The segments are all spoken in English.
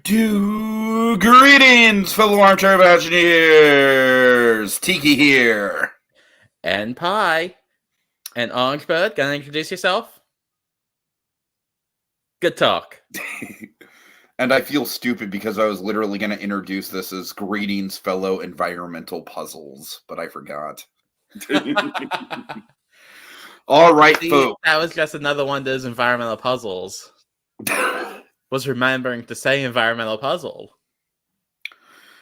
Greetings, fellow Armchair Imagineers! Tiki here. And Pie. And Orangebird, gonna introduce yourself? Good talk. And I feel stupid because I was literally going to introduce this as Greetings, fellow environmental puzzles, but I forgot. All right, folks. That was just another one of those environmental puzzles. Was remembering to say environmental puzzle.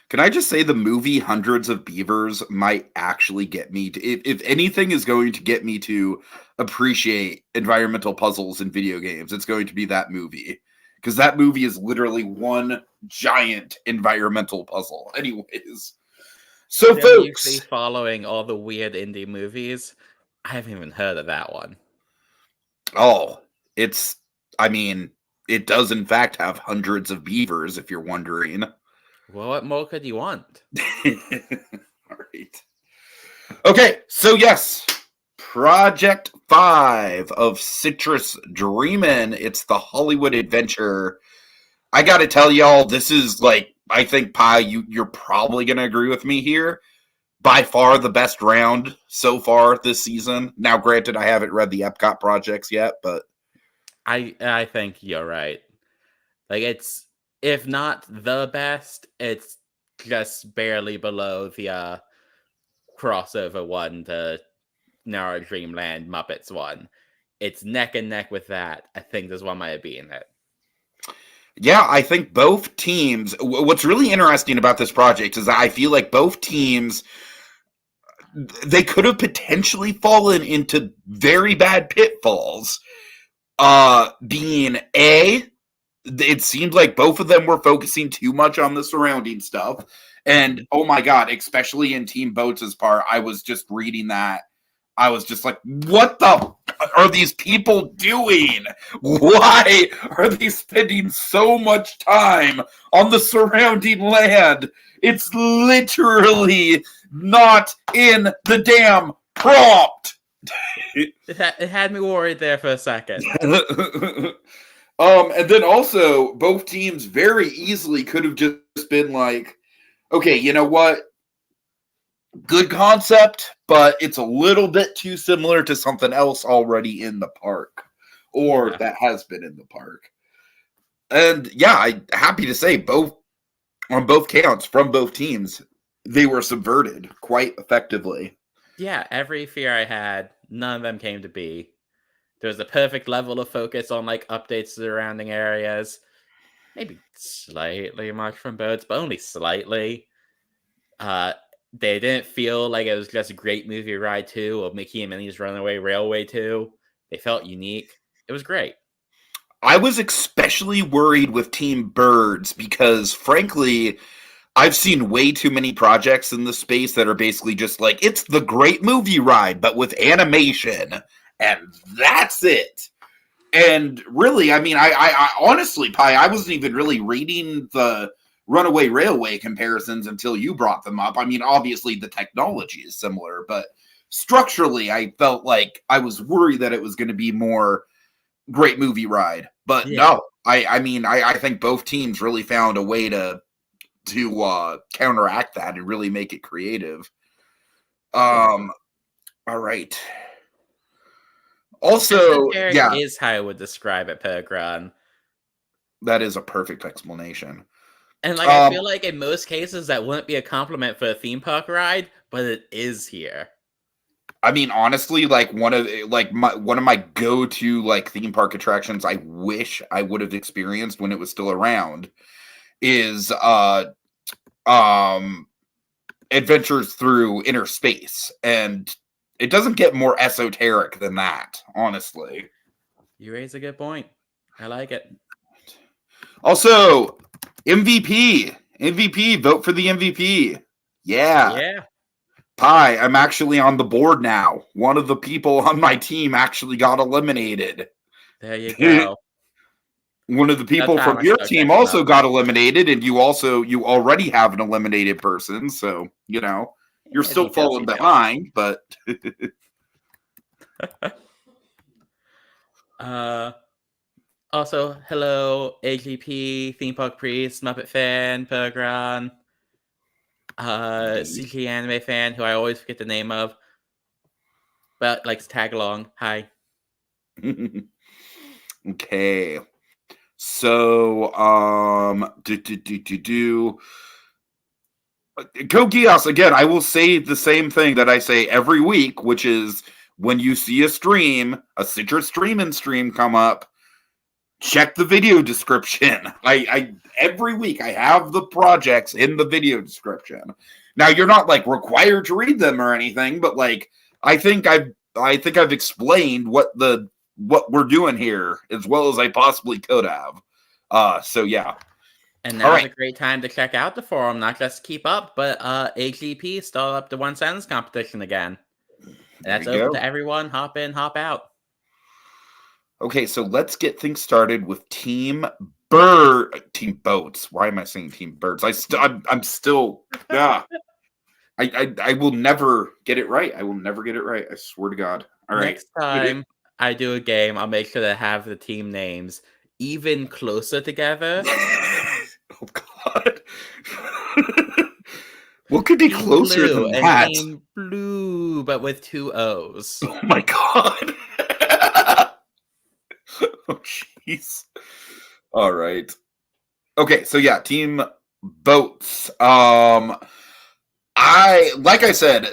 Can I just say the movie Hundreds of Beavers might actually get me to, if anything is going to get me to appreciate environmental puzzles in video games, it's going to be that movie. Because that movie is literally one giant environmental puzzle. Anyways. So, They're folks. usually following all the weird indie movies. I haven't even heard of that one. Oh, it does in fact have hundreds of beavers, if you're wondering. Well, what more could you want? All right. Okay, so yes, Project 5 of Citrus Dreamin'. It's the Hollywood adventure. I gotta tell y'all, this is like, I think, Pie, you're probably gonna agree with me here. By far the best round so far this season. Now, granted, I haven't read the Epcot projects yet, but I think you're right. Like, it's, if not the best, it's just barely below the crossover one, the Narrow Dreamland Muppets one. It's neck and neck with that. I think this one might be in it. Yeah, I think both teams, what's really interesting about this project is I feel like both teams, they could have potentially fallen into very bad pitfalls. Being it seemed like both of them were focusing too much on the surrounding stuff. And oh my God, especially in Team Boats' part, I was just reading that. I was just like, what the are these people doing? Why are they spending so much time on the surrounding land? It's literally not in the damn prompt. It had me worried there for a second. And then also, both teams very easily could have just been like, okay, you know what? Good concept, but it's a little bit too similar to something else already in the park, or that has been in the park. And yeah, I'm happy to say on both counts from both teams, they were subverted quite effectively. Yeah, every fear I had, none of them came to be. There was a perfect level of focus on like updates to surrounding areas. Maybe slightly much from Boats, but only slightly. They didn't feel like it was just a Great Movie Ride 2 or Mickey and Minnie's Runaway Railway 2. They felt unique. It was great. I was especially worried with Team Birds because, frankly, I've seen way too many projects in the space that are basically just like, it's the Great Movie Ride, but with animation, and that's it. And really, I mean, I honestly, Pi, I wasn't even really reading the Runaway Railway comparisons until you brought them up. I mean, obviously the technology is similar, but structurally, I felt like I was worried that it was going to be more Great Movie Ride. But no, I think both teams really found a way to counteract that and really make it creative. All right. Also, yeah, is how I would describe it, Pergran. That is a perfect explanation. And like, I feel like in most cases that wouldn't be a compliment for a theme park ride, but it is here. I mean, honestly, like one of my go-to like theme park attractions I wish I would have experienced when it was still around is Adventures Through Inner Space, and it doesn't get more esoteric than that, honestly. You raise a good point. I like it. Also, MVP, vote for the MVP. Yeah. Pie, I'm actually on the board now. One of the people on my team actually got eliminated. There you go. One of the people from your team also got eliminated, and you already have an eliminated person, so, you know, you're still falling behind, but... Also, hello, AGP, Theme Park Priest, Muppet Fan, Pergron, CG Anime Fan, who I always forget the name of, but likes to tag along. Hi. Okay. So, Kogias, again, I will say the same thing that I say every week, which is when you see a stream, a Citrus stream come up, check the video description. I every week I have the projects in the video description. Now you're not like required to read them or anything, but like I think I've explained what we're doing here as well as I possibly could have. So yeah. And now's a great time to check out the forum, not just keep up, but AGP start up the one sentence competition again. That's open to everyone. Hop in, hop out. Okay, so let's get things started with Team Boats. Why am I saying Team Birds? I'm still I will never get it right. I will never get it right. I swear to God. All right. Next time I do a game, I'll make sure to have the team names even closer together. Oh God. What could be Team closer Blue than that? Team Blue, but with 2 O's. Oh my God. Oh jeez. All right. Okay, so yeah, Team Boats. I said,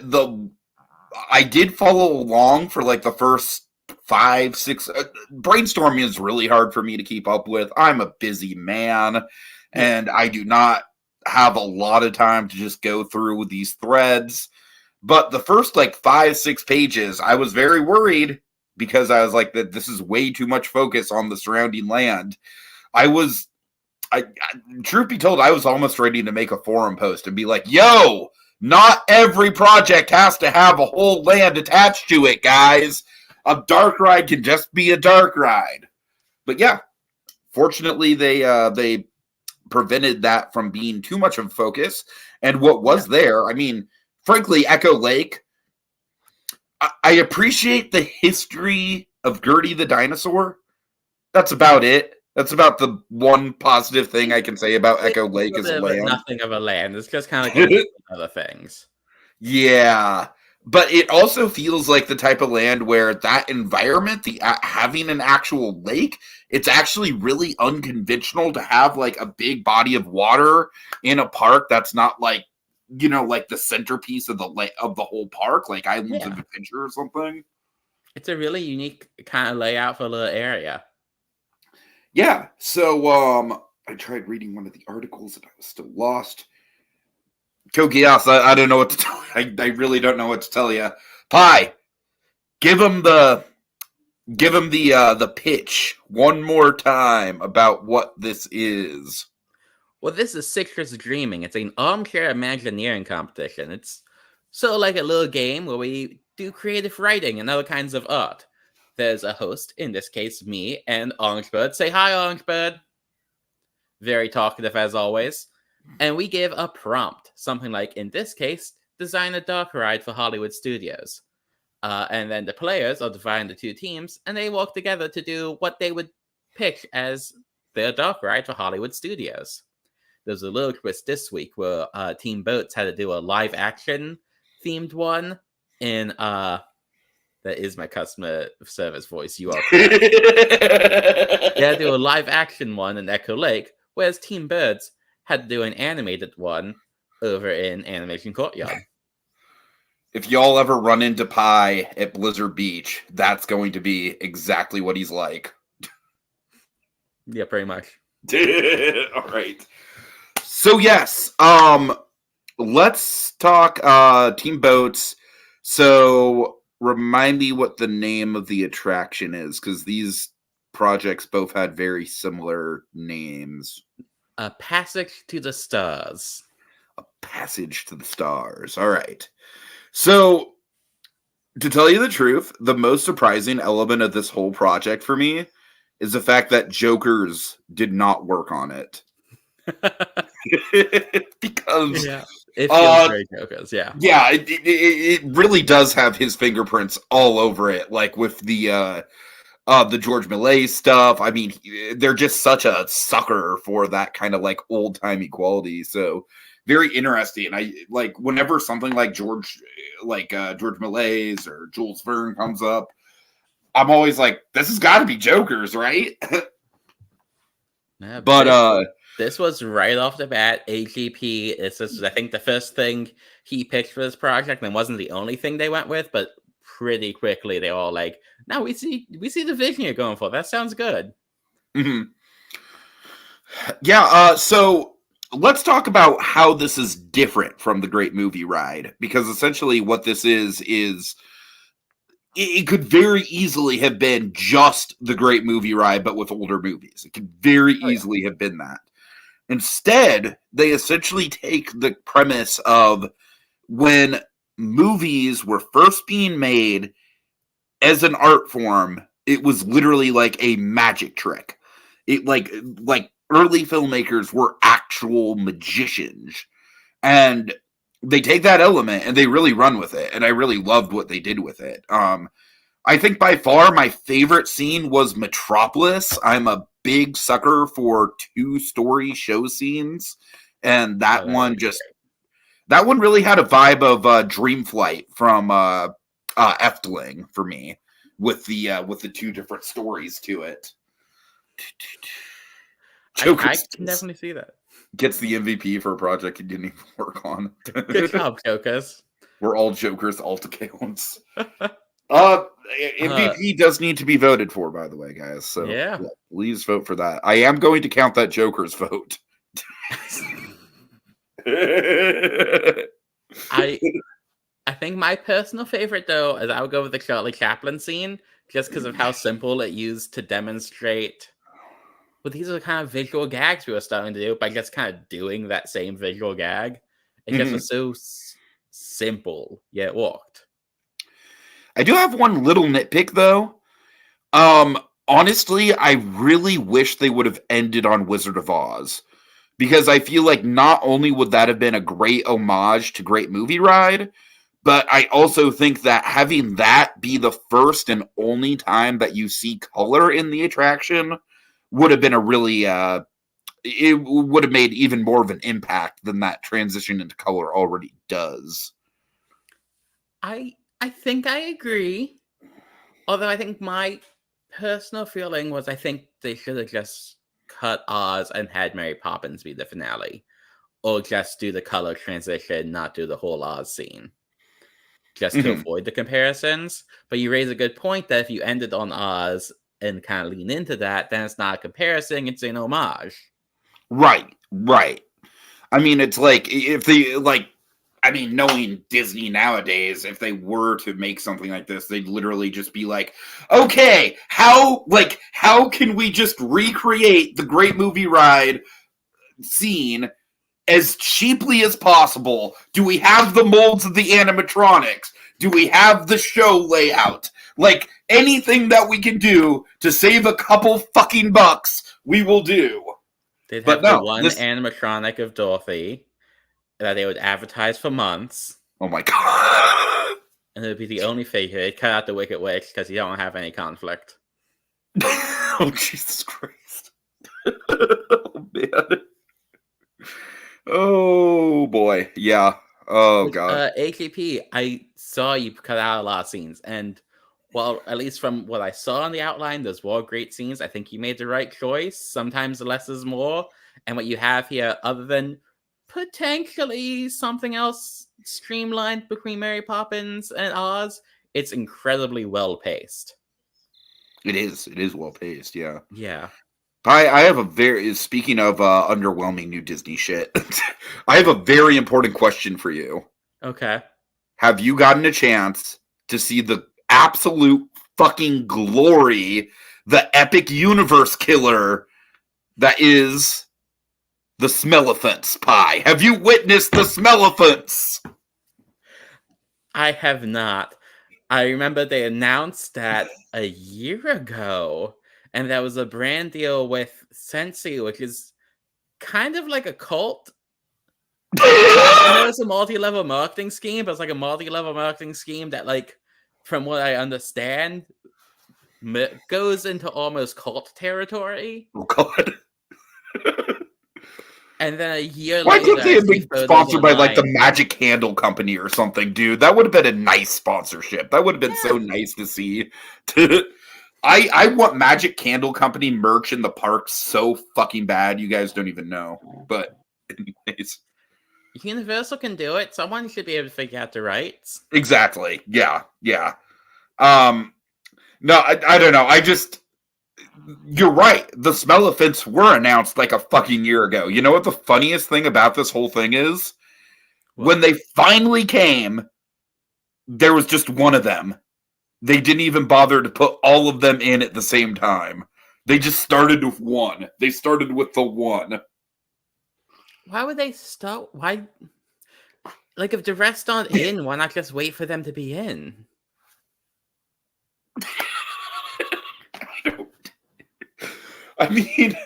I did follow along for like the first 5, 6. Brainstorming is really hard for me to keep up with. I'm a busy man, and I do not have a lot of time to just go through these threads. But the first like 5, 6 pages, I was very worried because I was like, that this is way too much focus on the surrounding land. Truth be told, I was almost ready to make a forum post and be like, yo, not every project has to have a whole land attached to it, guys. A dark ride can just be a dark ride. But yeah, fortunately, they prevented that from being too much of a focus. And what was there, I mean, frankly, Echo Lake, I appreciate the history of Gertie the dinosaur. That's about it. That's about the one positive thing I can say about Echo Lake as a land. Nothing of a land. It's just kind of like other things. Yeah. But it also feels like the type of land where that environment, having an actual lake, it's actually really unconventional to have like a big body of water in a park that's not like, like the centerpiece of the whole park, like Islands of Adventure or something. It's a really unique kind of layout for a little area. Yeah. So I tried reading one of the articles and I was still lost. Kogias, I don't know what to tell you. I really don't know what to tell you. Pi, give him the pitch one more time about what this is. Well, this is Citrus Dreamin. It's an Armchair Imagineering competition. It's sort of like a little game where we do creative writing and other kinds of art. There's a host, in this case, me and Orangebird. Say hi, Orangebird. Very talkative as always. And we give a prompt, something like, in this case, design a dark ride for Hollywood studios. And then the players are divided into 2 teams, and they work together to do what they would pitch as their dark ride for Hollywood studios. There's a little twist this week where Team Boats had to do a live action themed one in that is my customer service voice. You are correct. They had to do a live action one in Echo Lake, whereas Team Birds had to do an animated one over in Animation Courtyard. If y'all ever run into Pi at Blizzard Beach, that's going to be exactly what he's like. Yeah, pretty much. All right. So yes, let's talk Team Boats. So remind me what the name of the attraction is, because these projects both had very similar names. A Passage to the Stars. A Passage to the Stars. All right. So, to tell you the truth, the most surprising element of this whole project for me is the fact that Jokers did not work on it. Because it feels very Jokers, yeah, it really does have his fingerprints all over it, like with the the George Millet stuff. I mean, they're just such a sucker for that kind of like old timey quality. So very interesting. I like whenever something like George Millet's or Jules Verne comes up, I'm always like, this has got to be Joker's, right? Yeah, But this was right off the bat. AGP. This is, I think, the first thing he picked for this project, and wasn't the only thing they went with, but pretty quickly they all like, no, we see the vision you're going for. That sounds good. mm-hmm. Yeah. So let's talk about how this is different from the Great Movie Ride, because essentially what this is it could very easily have been just the Great Movie Ride, but with older movies. It could very easily have been that. Instead, they essentially take the premise of when movies were first being made as an art form, it was literally like a magic trick. It like early filmmakers were actual magicians. And they take that element and they really run with it. And I really loved what they did with it. I think by far my favorite scene was Metropolis. I'm a big sucker for 2-story show scenes. And that one really had a vibe of Dream Flight from Efteling for me, with the 2 different stories to it. I can definitely see that. Gets the MVP for a project he didn't even work on. Good job, Jokers. We're all Jokers, all accounts. MVP does need to be voted for, by the way, guys. So yeah, please vote for that. I am going to count that Joker's vote. I think my personal favorite, though, is I would go with the Charlie Chaplin scene, just because of how simple it used to demonstrate. But these are the kind of visual gags we were starting to do by just kind of doing that same visual gag. It just was so simple, yet it worked. I do have one little nitpick, though. Honestly, I really wish they would have ended on Wizard of Oz. Because I feel like not only would that have been a great homage to Great Movie Ride, but I also think that having that be the first and only time that you see color in the attraction would have been a really, it would have made even more of an impact than that transition into color already does. I think I agree. Although I think my personal feeling was I think they should have just cut Oz and had Mary Poppins be the finale. Or just do the color transition, not do the whole Oz scene. Just to avoid the comparisons. But you raise a good point that if you ended on Oz and kind of lean into that, then it's not a comparison, it's an homage. Right. I mean, it's like, if they, knowing Disney nowadays, if they were to make something like this, they'd literally just be like, okay, how can we just recreate the Great Movie Ride scene as cheaply as possible? Do we have the molds of the animatronics? Do we have the show layout? Like, anything that we can do to save a couple fucking bucks, we will do. They'd have the one animatronic of Dorothy that they would advertise for months. Oh my god. And it would be the only figure. They'd cut out the Wicked Witch because you don't have any conflict. Oh, Jesus Christ. Oh, man. Oh, boy. Yeah. Oh, God. AKP, I saw you cut out a lot of scenes. And, well, at least from what I saw in the outline, those were great scenes. I think you made the right choice. Sometimes less is more. And what you have here, other than potentially something else streamlined between Mary Poppins and Oz, it's incredibly well paced. It is well paced. Yeah. I have a very, speaking of underwhelming new Disney shit, I have a very important question for you. Okay. Have you gotten a chance to see the absolute fucking glory, the epic universe killer that is the Smellephants pie? Have you witnessed the Smellephants? I have not. I remember they announced that a year ago, and that was a brand deal with Sensi, which is kind of like a cult. I know it's a multi-level marketing scheme, but it's like a multi-level marketing scheme that, like, from what I understand, goes into almost cult territory, Oh God. and then a year Why couldn't later, they I have see been photos sponsored by like the online. Magic Candle Company or something, dude? That would have been a nice sponsorship. That would have been Yeah, so nice to see. I want Magic Candle Company merch in the park so fucking bad. You guys don't even know. But anyways, Universal can do it. Someone should be able to figure out the rights. exactly. Yeah, yeah. Um, no, I don't know. You're right. The smell offense were announced like a fucking year ago. You know what the funniest thing about this whole thing is? When What? they finally came, there was just one of them. They didn't even bother to put all of them in at the same time. They just started with one. They started with the one. Why would they start? Why? Like, if the rest aren't in, why not just wait for them to be in? I mean,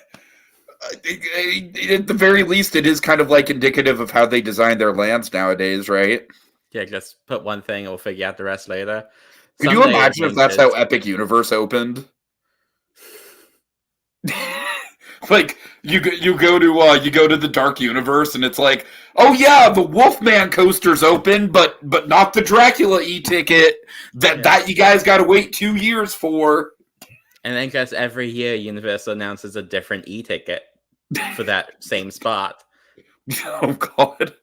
at the very least, it is kind of like indicative of how they design their lands nowadays, right? Yeah, just put one thing and we'll figure out the rest later. Could you Someday imagine if that's Avengers. how Epic Universe opened? Like you go to the Dark Universe and it's like, oh yeah, the Wolfman coaster's open, but not the Dracula e-ticket. That you guys got to wait 2 years for. And then just every year, Universal announces a different e-ticket for that same spot. Oh God.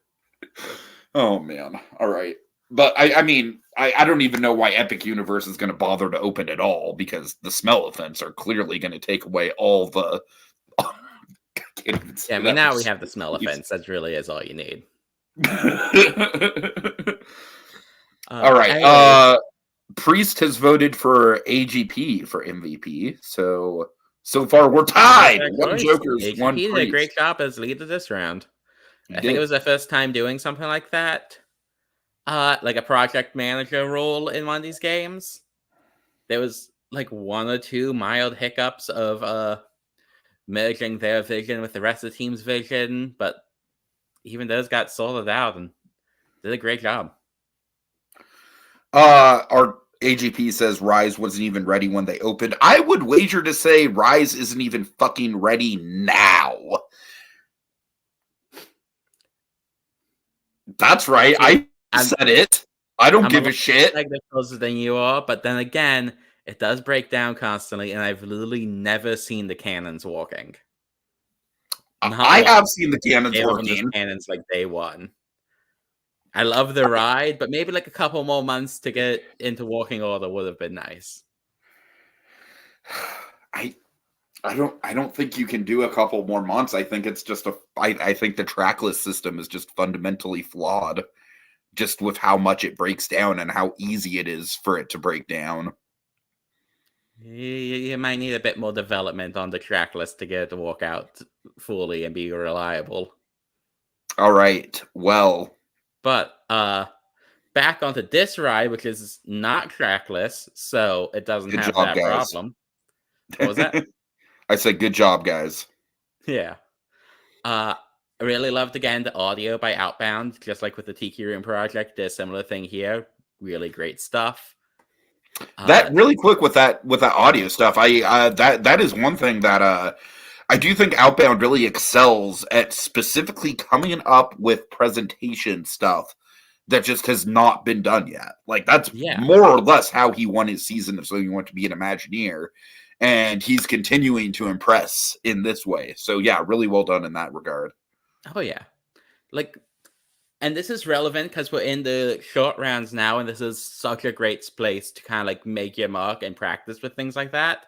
Oh man. All right. But I mean, I don't even know why Epic Universe is going to bother to open at all, because the smell offense are clearly going to take away all the. Yeah, I mean, now we have the smell offense. That really is all you need. All right. Anyway, Priest has voted for AGP for MVP. So far we're tied. One Joker's, one AGP did a Priest. great job as lead of this round. He I think it did. was the first time doing something like that. Like a project manager role in one of these games. There was like one or two mild hiccups of merging their vision with the rest of the team's vision, but even those got sorted out and did a great job. Our AGP says Rise wasn't even ready when they opened. I would wager to say Rise isn't even fucking ready now. That's right. I said it. I don't give a shit. I'm closer than you are, but then again, it does break down constantly, and I've literally never seen the cannons walking. I have seen the cannons working. Cannons like day one. I love the ride, but maybe like a couple more months to get into walking order would have been nice. I don't think you can do a couple more months. I think it's just I think the trackless system is just fundamentally flawed, just with how much it breaks down and how easy it is for it to break down. You might need a bit more development on the trackless to get it to walk out fully and be reliable. All right. Well, but back onto this ride, which is not trackless, so it doesn't have that problem. What was that? I said good job, guys. Yeah. I really loved, again, the audio by Outbound, just like with the Tiki Room project. Did a similar thing here. Really great stuff. That really quick with that audio stuff. That is one thing that I do think Outbound really excels at, specifically coming up with presentation stuff that just has not been done yet. Like that's more or less how he won his season of So You Want to Be an Imagineer, and he's continuing to impress in this way. So yeah, really well done in that regard. Oh yeah, like. And this is relevant because we're in the short rounds now, and this is such a great place to kind of like make your mark and practice with things like that.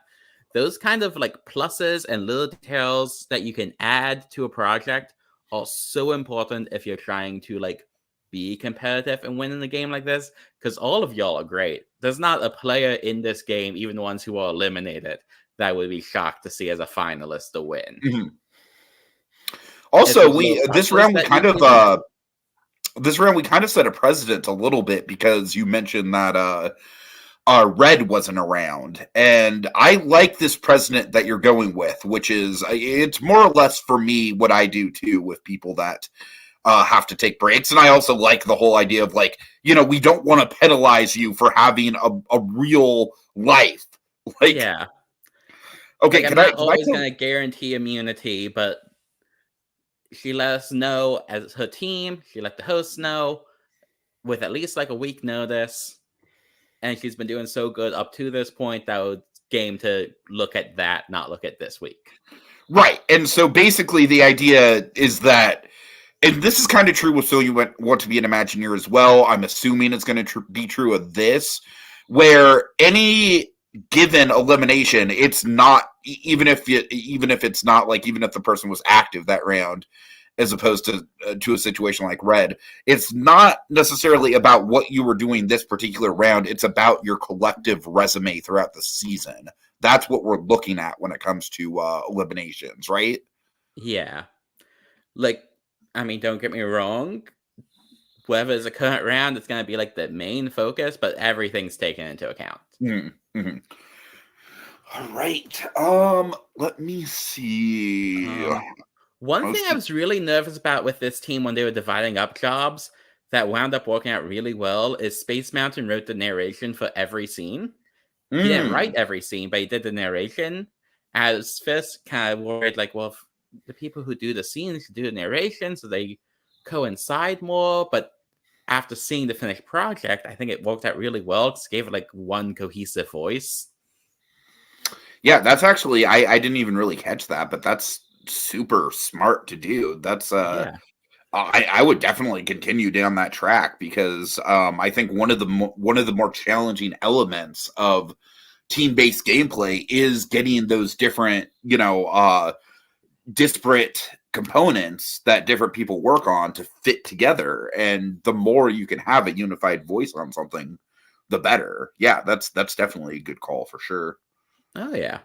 Those kind of like pluses and little details that you can add to a project are so important if you're trying to like be competitive and win in a game like this, because all of y'all are great. There's not a player in this game, even the ones who are eliminated, that would be shocked to see as a finalist to win. Mm-hmm. Also, this round we kind of set a precedent a little bit, because you mentioned that Red wasn't around, and I like this precedent that you're going with, which is it's more or less for me what I do too with people that have to take breaks. And I also like the whole idea of like, we don't want to penalize you for having a real life Like, Yeah. okay, Like, I'm can I not can I always tell going to guarantee immunity, but she let us know as her team. She let the hosts know with at least like a week notice. And she's been doing so good up to this point that was game to look at that, not look at this week. right? And so basically, the idea is that, and this is kind of true with So You Want to Be an Imagineer as well. I'm assuming it's going to be true of this, where any given elimination, it's not even if it's not like even if the person was active that round, as opposed to a situation like Red, it's not necessarily about what you were doing this particular round. It's about your collective resume throughout the season. That's what we're looking at when it comes to eliminations, right? Yeah. Like, I mean, don't get me wrong. Whether it's a current round, it's going to be like the main focus, but everything's taken into account. Mm-hmm. All right. Let me see. One thing I was really nervous about with this team when they were dividing up jobs that wound up working out really well is Space Mountain wrote the narration for every scene. He didn't write every scene, but he did the narration. As Fisk kind of worried, like, well, if the people who do the scenes do the narration, so they coincide more. But after seeing the finished project, I think it worked out really well. It gave it like one cohesive voice. Yeah, that's actually I didn't even really catch that, but that's super smart to do. That's Yeah. I would definitely continue down that track because I think one of the more challenging elements of team-based gameplay is getting those different, disparate components that different people work on to fit together. And the more you can have a unified voice on something, the better. Yeah, that's definitely a good call for sure. Oh, yeah.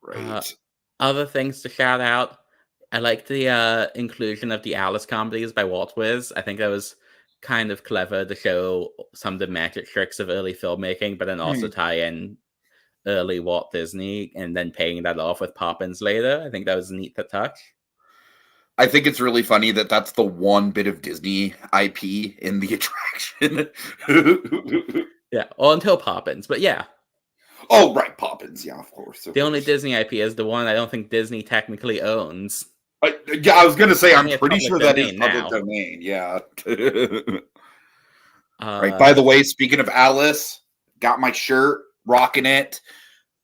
Right. Other things to shout out. I like the inclusion of the Alice comedies by Walt Wiz. I think that was kind of clever to show some of the magic tricks of early filmmaking, but then also tie in early Walt Disney and then paying that off with Poppins later. I think that was neat to touch. I think it's really funny that that's the one bit of Disney IP in the attraction. Yeah, well, until Poppins, but yeah. Oh, right, Poppins. Yeah, of course. The only Disney IP is the one I don't think Disney technically owns. Yeah, I was going to say, I'm It's pretty public sure that is domain public now. domain. Yeah. Right. By the way, speaking of Alice, got my shirt, rocking it.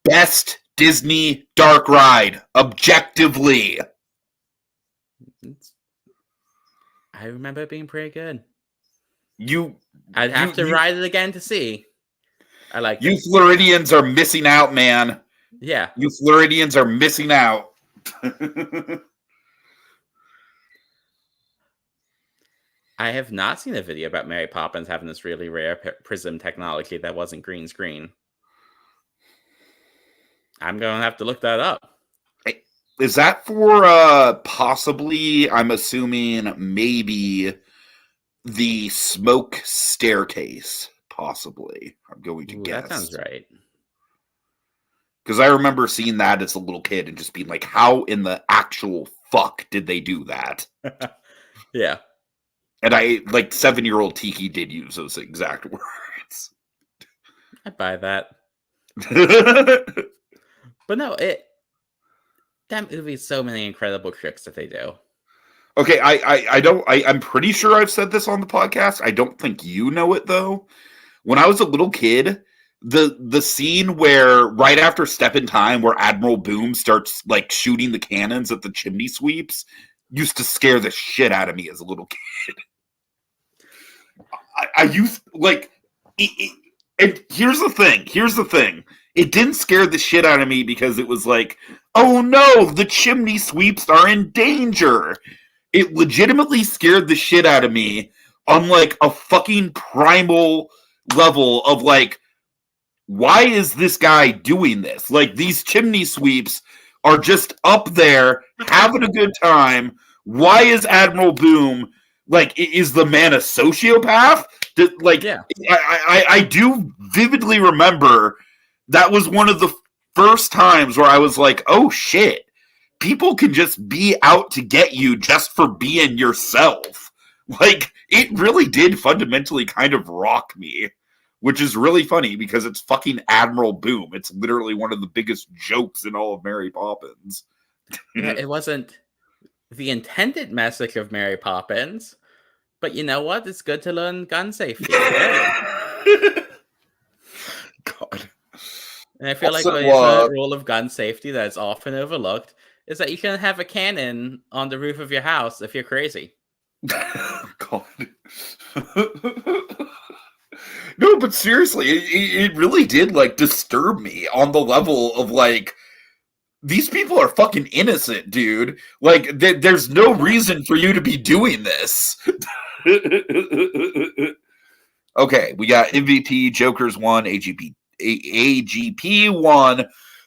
Best Disney dark ride, objectively. I remember it being pretty good. You, I'd have to ride it again to see. I like you Floridians are missing out, man. Yeah. You Floridians are missing out. I have not seen a video about Mary Poppins having this really rare prism technology that wasn't green screen. I'm going to have to look that up. Is that for possibly, I'm assuming, maybe the smoke staircase? Possibly. I'm going to guess. That sounds right. Because I remember seeing that as a little kid and just being like, how in the actual fuck did they do that? Yeah. And I, like, 7-year-old Tiki did use those exact words. I buy that. But no, that movie has so many incredible tricks that they do. Okay, I'm pretty sure I've said this on the podcast. I don't think you know it, though. When I was a little kid, the scene where right after Step in Time, where Admiral Boom starts like shooting the cannons at the chimney sweeps, used to scare the shit out of me as a little kid. I used like, and here's the thing. It didn't scare the shit out of me because it was like, oh no, the chimney sweeps are in danger. It legitimately scared the shit out of me on like a fucking primal level of like, why is this guy doing this? Like, these chimney sweeps are just up there having a good time. Why is Admiral Boom like? Is the man a sociopath? Like, yeah. I do vividly remember that was one of the first times where I was like, oh shit, people can just be out to get you just for being yourself. Like, it really did fundamentally kind of rock me which is really funny because it's fucking Admiral Boom. It's literally one of the biggest jokes in all of Mary Poppins. Yeah, it wasn't the intended message of Mary Poppins, but you know what? It's good to learn gun safety. Hey. God. And I feel like Also, the rule of gun safety that is often overlooked is that you shouldn't have a cannon on the roof of your house if you're crazy. God. No, but seriously, it really did like disturb me on the level of like, these people are fucking innocent, dude. Like, there's no reason for you to be doing this. Okay, we got MVP, Joker's 1, AGP 1.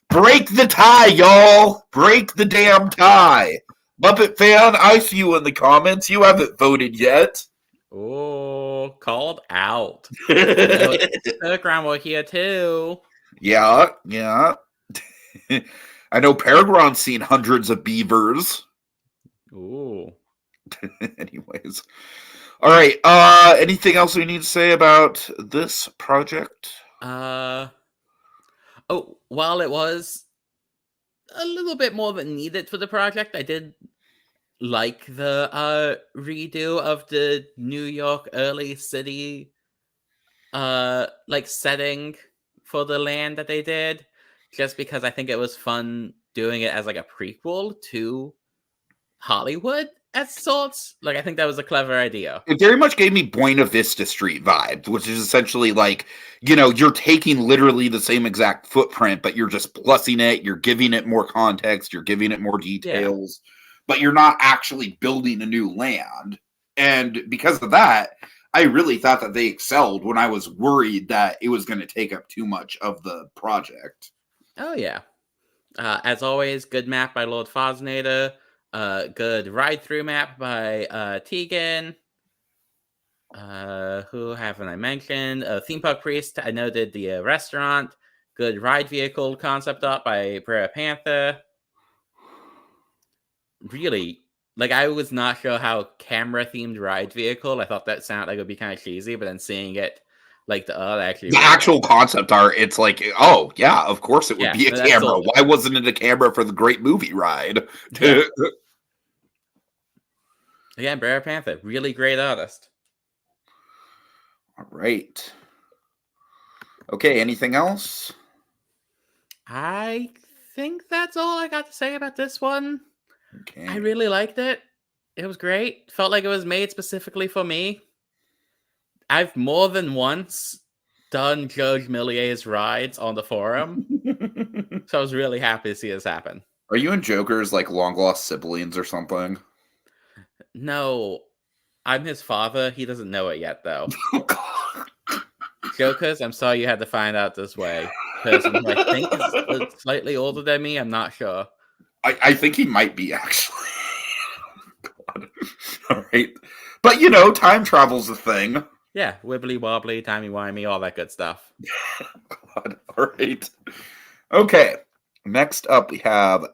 Break the tie, y'all. Break the damn tie. Muppet fan, I see you in the comments. You haven't voted yet. Oh, called out. Telegram were here too. Yeah. I know Peregrine's seen hundreds of beavers. Ooh. Anyways. All right. Anything else we need to say about this project? Oh, while it was a little bit more than needed for the project, I did like the redo of the New York early city like setting for the land that they did, just because I think it was fun doing it as like a prequel to Hollywood at sorts. Like, I think that was a clever idea. It very much gave me Buena Vista Street vibes, which is essentially like, you know, you're taking literally the same exact footprint, but you're just plussing it, you're giving it more context, you're giving it more details, but you're not actually building a new land. And because of that, I really thought that they excelled when I was worried that it was going to take up too much of the project. Oh, yeah. As always, good map by Lord Fosnader. Good ride-through map by Tegan. Who haven't I mentioned? Theme Park Priest, I know, did the restaurant. Good ride vehicle concept art by Brea Panther. Really, like, I was not sure how camera-themed ride vehicle. I thought that sounded like it would be kind of cheesy, but then seeing it, like, the The actual concept art, it's like, oh, yeah, of course it would be a camera. Why wasn't it a camera for the Great Movie Ride? Yeah. Again, Brea Panther, really great artist. All right. Okay, anything else? I think that's all I got to say about this one. Okay. I really liked it. It was great. Felt like it was made specifically for me. I've more than once done Judge Millier's rides on the forum. So I was really happy to see this happen. Are you and Joker's like long lost siblings or something? No, I'm his father. He doesn't know it yet, though. Joker's, I'm sorry you had to find out this way. Person who I think is slightly older than me. I'm not sure. I think he might be, actually. God. All right. But, you know, time travel's a thing. Yeah, wibbly wobbly, timey wimey, all that good stuff. God. All right. Okay. Next up, we have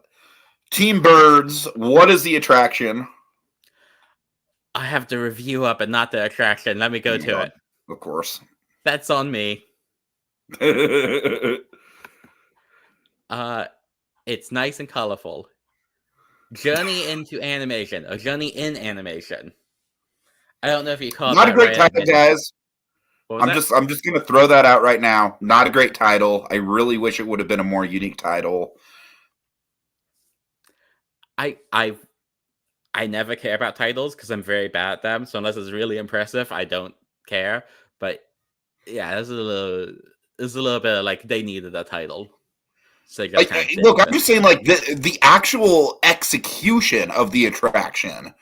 Team Birds. What is the attraction? I have the review up and not the attraction. Let me go to it. Of course. That's on me. It's nice and colorful. Journey into animation. A journey in animation. I don't know if you call not that a great right title, guys. I'm just gonna throw that out right now. Not a great title. I really wish it would have been a more unique title. I never care about titles because I'm very bad at them. So unless it's really impressive, I don't care. But yeah, there's a little bit of like they needed a title. So look, I'm just saying, like the actual execution of the attraction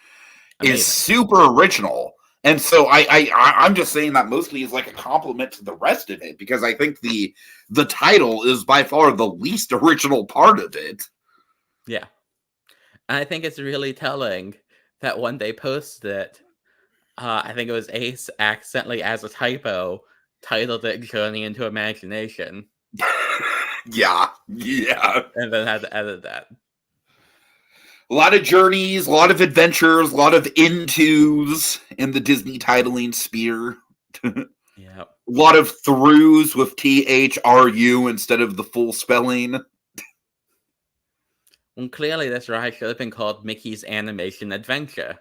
is super original, and so I'm just saying that mostly is like a compliment to the rest of it, because I think the title is by far the least original part of it. Yeah. And I think it's really telling that when they posted it, I think it was Ace accidentally, as a typo, titled it Journey into Imagination. Yeah. And then had to edit that. A lot of journeys, a lot of adventures, a lot of intos in the Disney titling sphere. Yeah. lot of throughs with THRU instead of the full spelling. Well, clearly this ride should have been called Mickey's Animation Adventure,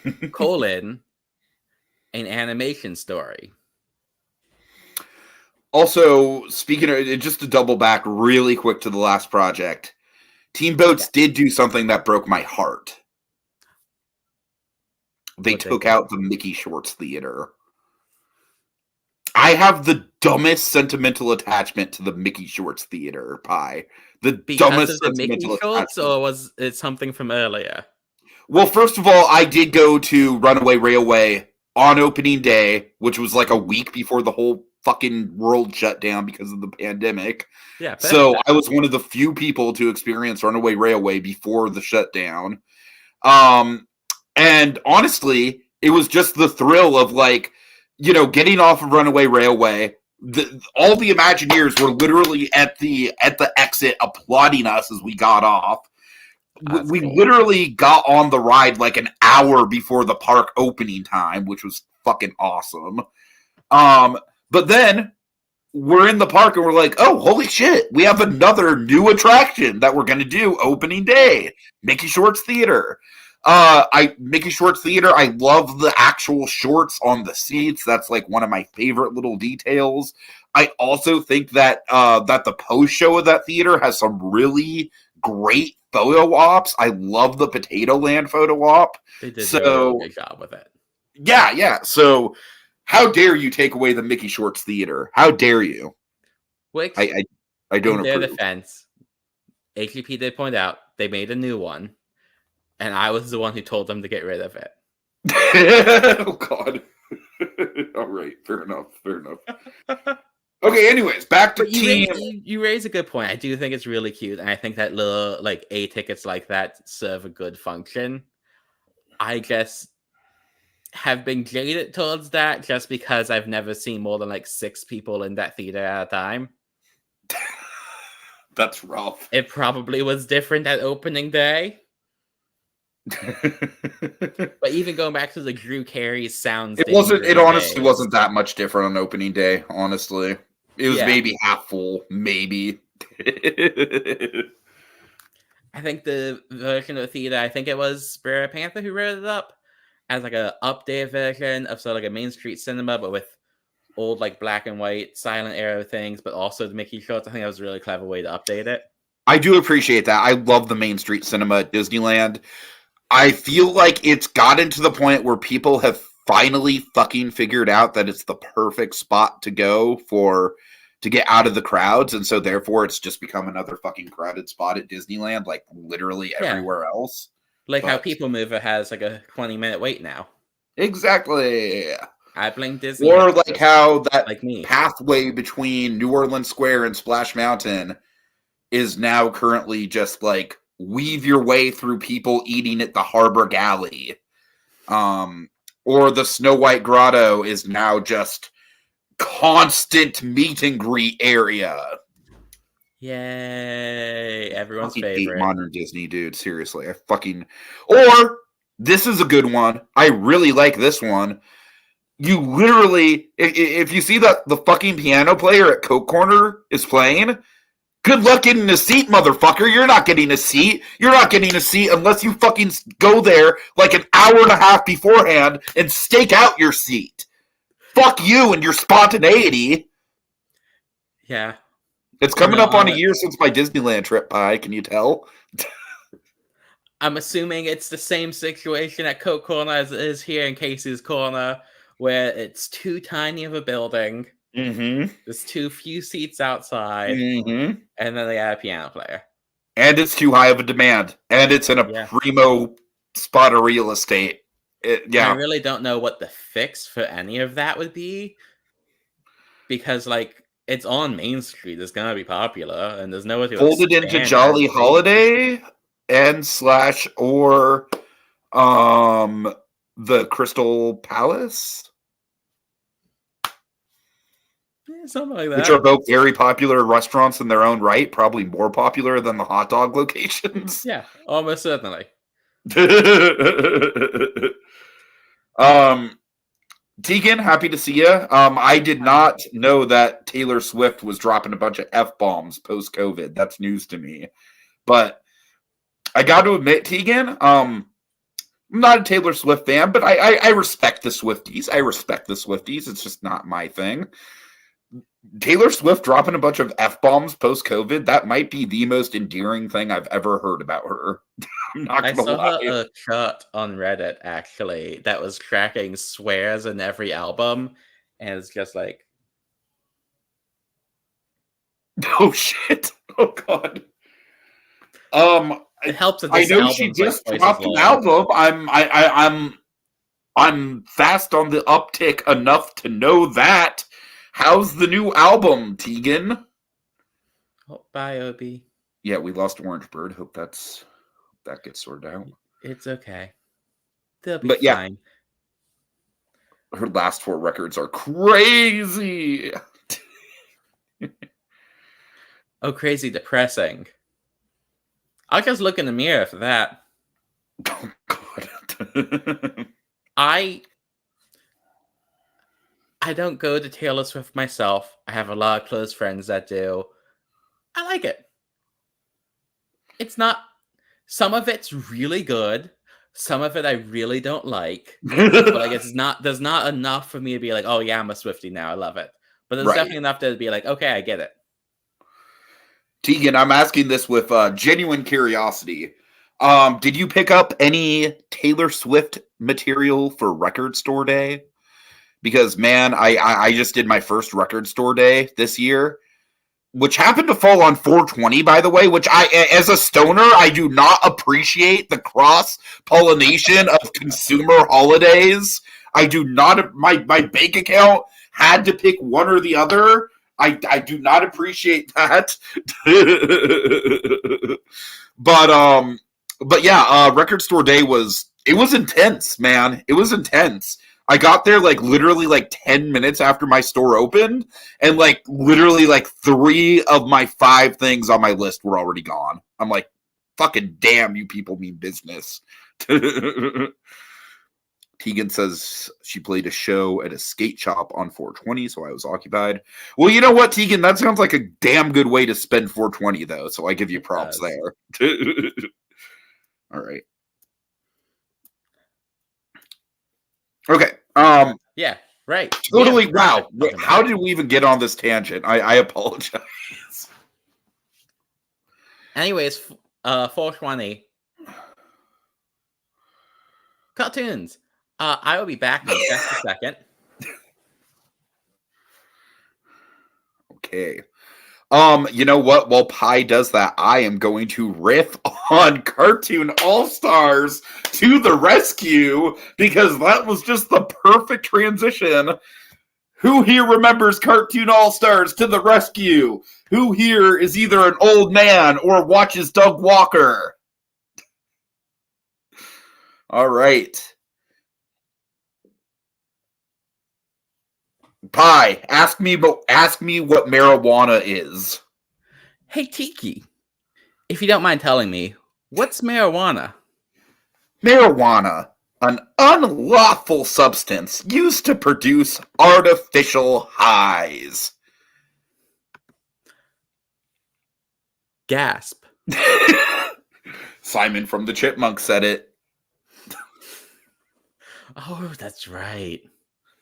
an animation story. Also, speaking of, just to double back really quick to the last project, Team Boats did do something that broke my heart. They took out the Mickey Shorts Theater. I have the dumbest sentimental attachment to the Mickey Shorts Theater, Pie. Because of the Mickey Shorts, or was it something from earlier? Well, first of all, I did go to Runaway Railway on opening day, which was like a week before the whole fucking world shut down because of the pandemic. Yeah. So I was one of the few people to experience Runaway Railway before the shutdown. And honestly, it was just the thrill of like, you know, getting off of Runaway Railway. All the Imagineers were literally at the exit applauding us as we got off. We literally got on the ride like an hour before the park opening time, which was fucking awesome. But then we're in the park and we're like, oh, holy shit, we have another new attraction that we're going to do opening day, Mickey Shorts Theater. Mickey Shorts Theater, I love the actual shorts on the seats. That's like one of my favorite little details. I also think that that the post show of that theater has some really great photo ops. I love the Potato Land photo op. They did a really good job with it. Yeah. So how dare you take away the Mickey Shorts Theater? How dare you? Which I don't in their approve. defense, HGP did point out they made a new one, and I was the one who told them to get rid of it. Oh God. All right, fair enough. Okay, anyways, back to team. You raise a good point. I do think it's really cute, and I think that little like A tickets like that serve a good function. I guess have been jaded towards that just because I've never seen more than like 6 people in that theater at a time. That's rough. It probably was different at opening day. But even going back to the Drew Carey's sounds, it honestly wasn't that much different on opening day, honestly. It was maybe half full, maybe. I think the version of the theater, I think it was Spirit Panther who wrote it up as like a updated version of sort of like a Main Street cinema, but with old like black and white silent era things, but also the Mickey Shorts. I think that was a really clever way to update it. I do appreciate that. I love the Main Street cinema at Disneyland. I feel like it's gotten to the point where people have finally fucking figured out that it's the perfect spot to go to get out of the crowds, and so therefore it's just become another fucking crowded spot at Disneyland, like literally everywhere else. Like how People Mover has like a 20-minute wait now. Exactly. I blame Disney. Or like how that pathway between New Orleans Square and Splash Mountain is now currently just like weave your way through people eating at the Harbor Galley. Or the Snow White Grotto is now just constant meet and greet area. Yay! Everyone's favorite. Modern Disney, dude. Seriously, Or this is a good one. I really like this one. You literally, if you see that the fucking piano player at Coke Corner is playing, good luck getting a seat, motherfucker. You're not getting a seat. You're not getting a seat unless you fucking go there like an hour and a half beforehand and stake out your seat. Fuck you and your spontaneity. Yeah. It's coming up on a year since my Disneyland trip, Pie. Can you tell? I'm assuming it's the same situation at Coke Corner as it is here in Casey's Corner, where it's too tiny of a building. Mm-hmm. There's too few seats outside. Mm-hmm. And then they add a piano player. And it's too high of a demand. And it's in a primo spot of real estate. I really don't know what the fix for any of that would be. Because, like, it's on Main Street. It's going to be popular. And there's nowhere to fold it into Jolly Holiday or the Crystal Palace. Something like that. Which are both very popular restaurants in their own right, probably more popular than the hot dog locations. Yeah, almost certainly. Tegan, happy to see you. I did not know that Taylor Swift was dropping a bunch of F-bombs post-COVID. That's news to me. But I got to admit, Tegan, I'm not a Taylor Swift fan, but I respect the Swifties. I respect the Swifties. It's just not my thing. Taylor Swift dropping a bunch of F-bombs post-COVID, that might be the most endearing thing I've ever heard about her. I'm not I going to saw lie. a chart on Reddit actually that was tracking swears in every album, and it's just like, Oh shit! Oh god. it helps that I this know she album's like just twice as dropped an long. album. I'm fast on the uptick enough to know that. How's the new album, Tegan? Oh, bye, Obi. Yeah, we lost Orange Bird. Hope that gets sorted out. It's okay. They'll be But yeah, fine. her last 4 records are crazy. Oh, crazy depressing. I'll just look in the mirror for that. Oh god. I don't go to Taylor Swift myself. I have a lot of close friends that do. I like it. It's not... Some of it's really good. Some of it I really don't like. But like, there's not enough for me to be like, oh yeah, I'm a Swiftie now. I love it. But there's definitely enough to be like, okay, I get it. Tegan, I'm asking this with genuine curiosity. Did you pick up any Taylor Swift material for Record Store Day? Because, man, I just did my first Record Store Day this year, which happened to fall on 420, by the way, which as a stoner, I do not appreciate the cross-pollination of consumer holidays. I do not, my bank account had to pick one or the other. I do not appreciate that. But yeah, Record Store Day was intense, man. It was intense. I got there like literally like 10 minutes after my store opened, and like literally like 3 of my 5 things on my list were already gone. I'm like, fucking damn, you people mean business. Tegan says she played a show at a skate shop on 420, so I was occupied. Well, you know what, Tegan? That sounds like a damn good way to spend 420, though, so I give you props there. All right. Okay. Yeah, right. Totally. Yeah, Wow. How did we even get on this tangent? I apologize. Anyways, 420. Cartoons. I will be back in just a second. Okay. You know what? While Pi does that, I am going to riff on Cartoon All-Stars to the rescue, because that was just the perfect transition. Who here remembers Cartoon All-Stars to the rescue? Who here is either an old man or watches Doug Walker? All right. Pi, ask me what marijuana is. Hey, Tiki, if you don't mind telling me, what's marijuana? Marijuana, an unlawful substance used to produce artificial highs. Gasp. Simon from the Chipmunks said it. Oh, that's right.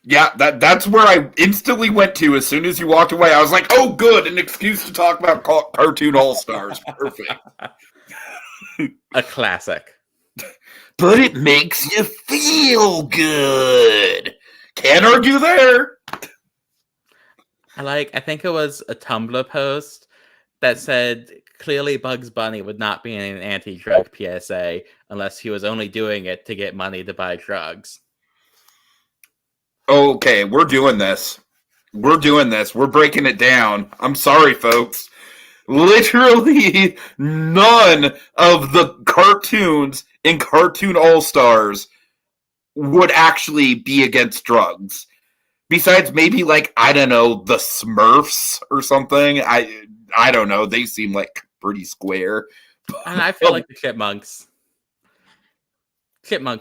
Yeah, that's where I instantly went to as soon as you walked away. I was like, oh, good, an excuse to talk about Cartoon All-Stars. Perfect. A classic. But it makes you feel good. Can't argue there. I think it was a Tumblr post that said, clearly Bugs Bunny would not be in an anti-drug PSA unless he was only doing it to get money to buy drugs. Okay, we're doing this. We're breaking it down. I'm sorry, folks. Literally none of the cartoons in Cartoon All-Stars would actually be against drugs. Besides maybe, like, I don't know, the Smurfs or something. I don't know. They seem like pretty square. And I feel like the Chipmunks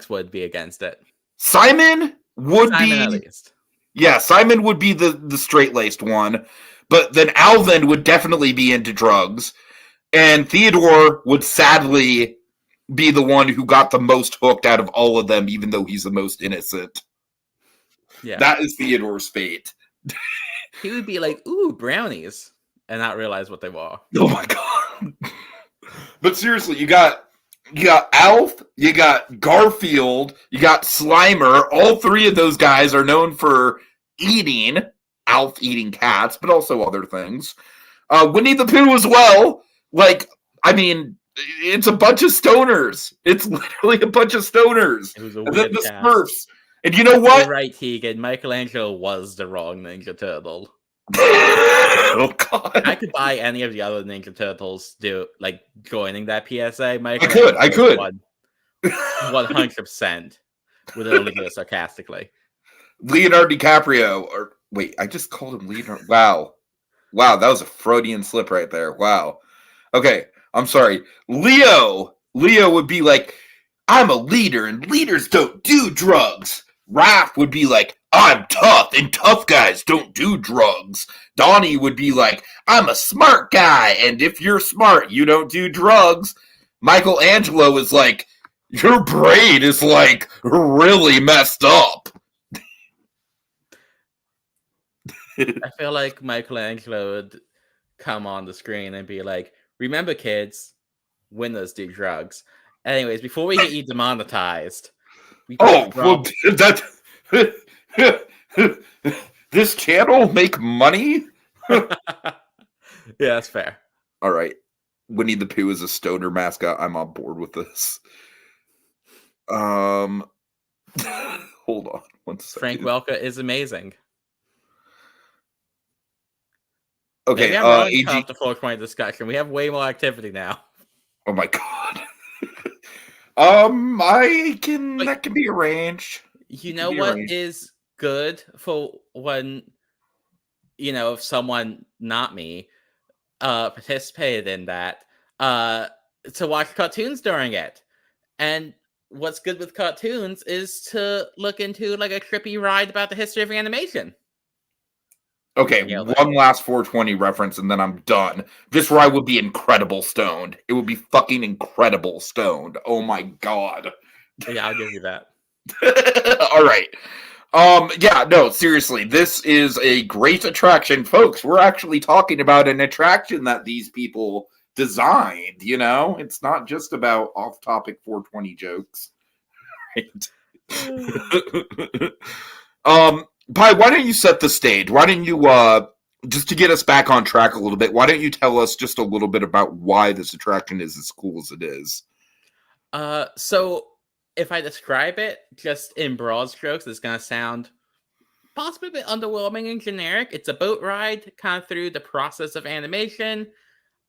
would be against it. Simon would Simon, be... at least. Yeah, Simon would be the straight-laced one, but then Alvin would definitely be into drugs, and Theodore would sadly be the one who got the most hooked out of all of them, even though he's the most innocent. Yeah. That is Theodore's fate. He would be like, ooh, brownies, and not realize what they were. Oh my god. But seriously, you got Alf, you got Garfield, you got Slimer. All three of those guys are known for eating. Alf eating cats, but also other things. Winnie the Pooh as well. Like, I mean, it's a bunch of stoners. It's literally a bunch of stoners. It was a And then weird the cast. Smurfs. And you know what? You're right, Tegan. Michelangelo was the wrong Ninja Turtle. Oh god. I could buy any of the other Ninja Turtles joining that PSA. I could. 100% with a little sarcastically. Leonardo DiCaprio, or wait, I just called him Leonardo. Wow, that was a Freudian slip right there. Wow. Okay, I'm sorry. Leo would be like, I'm a leader, and leaders don't do drugs. Raph would be like, I'm tough, and tough guys don't do drugs. Donnie would be like, I'm a smart guy, and if you're smart, you don't do drugs. Michelangelo is like, your brain is like really messed up. I feel like Michelangelo would come on the screen and be like, remember kids, winners do drugs. Anyways, before we get you demonetized, this channel make money? Yeah, that's fair. All right. Winnie the Pooh is a stoner mascot. I'm on board with this. Hold on one second. Frank Welker is amazing. Okay, maybe I'm running off the 420 discussion. We have way more activity now. Oh my god. That can be arranged. You know what is good for when, if someone, not me, participated in that, to watch cartoons during it. And what's good with cartoons is to look into like a trippy ride about the history of animation. Okay, one last 420 reference and then I'm done. This ride would be incredible stoned. It would be fucking incredible stoned. Oh my god. Yeah, I'll give you that. All right. Yeah, no, seriously, this is a great attraction, folks. We're actually talking about an attraction that these people designed, It's not just about off-topic 420 jokes. Right? Pi, why don't you set the stage? Why don't you, just to get us back on track a little bit, why don't you tell us just a little bit about why this attraction is as cool as it is? So if I describe it just in broad strokes, it's going to sound possibly a bit underwhelming and generic. It's a boat ride kind of through the process of animation.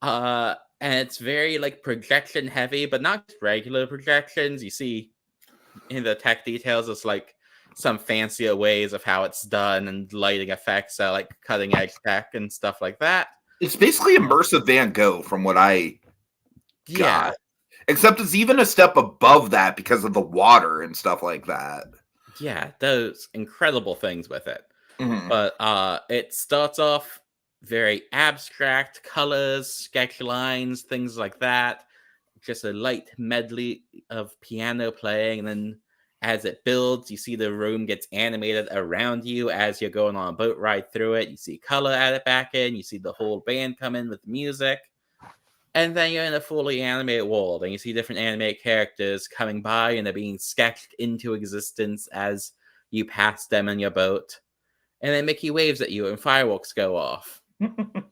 And it's very like projection heavy, but not just regular projections. You see in the tech details, it's like some fancier ways of how it's done and lighting effects, like cutting edge tech and stuff like that. It's basically immersive Van Gogh from what I got. Except it's even a step above that because of the water and stuff like that. Yeah, it does incredible things with it. Mm-hmm. But it starts off very abstract, colors, sketch lines, things like that. Just a light medley of piano playing, and then as it builds, you see the room gets animated around you as you're going on a boat ride through it. You see color added back in. You see the whole band come in with music. And then you're in a fully animated world, and you see different animated characters coming by, and they're being sketched into existence as you pass them in your boat. And then Mickey waves at you, and fireworks go off. And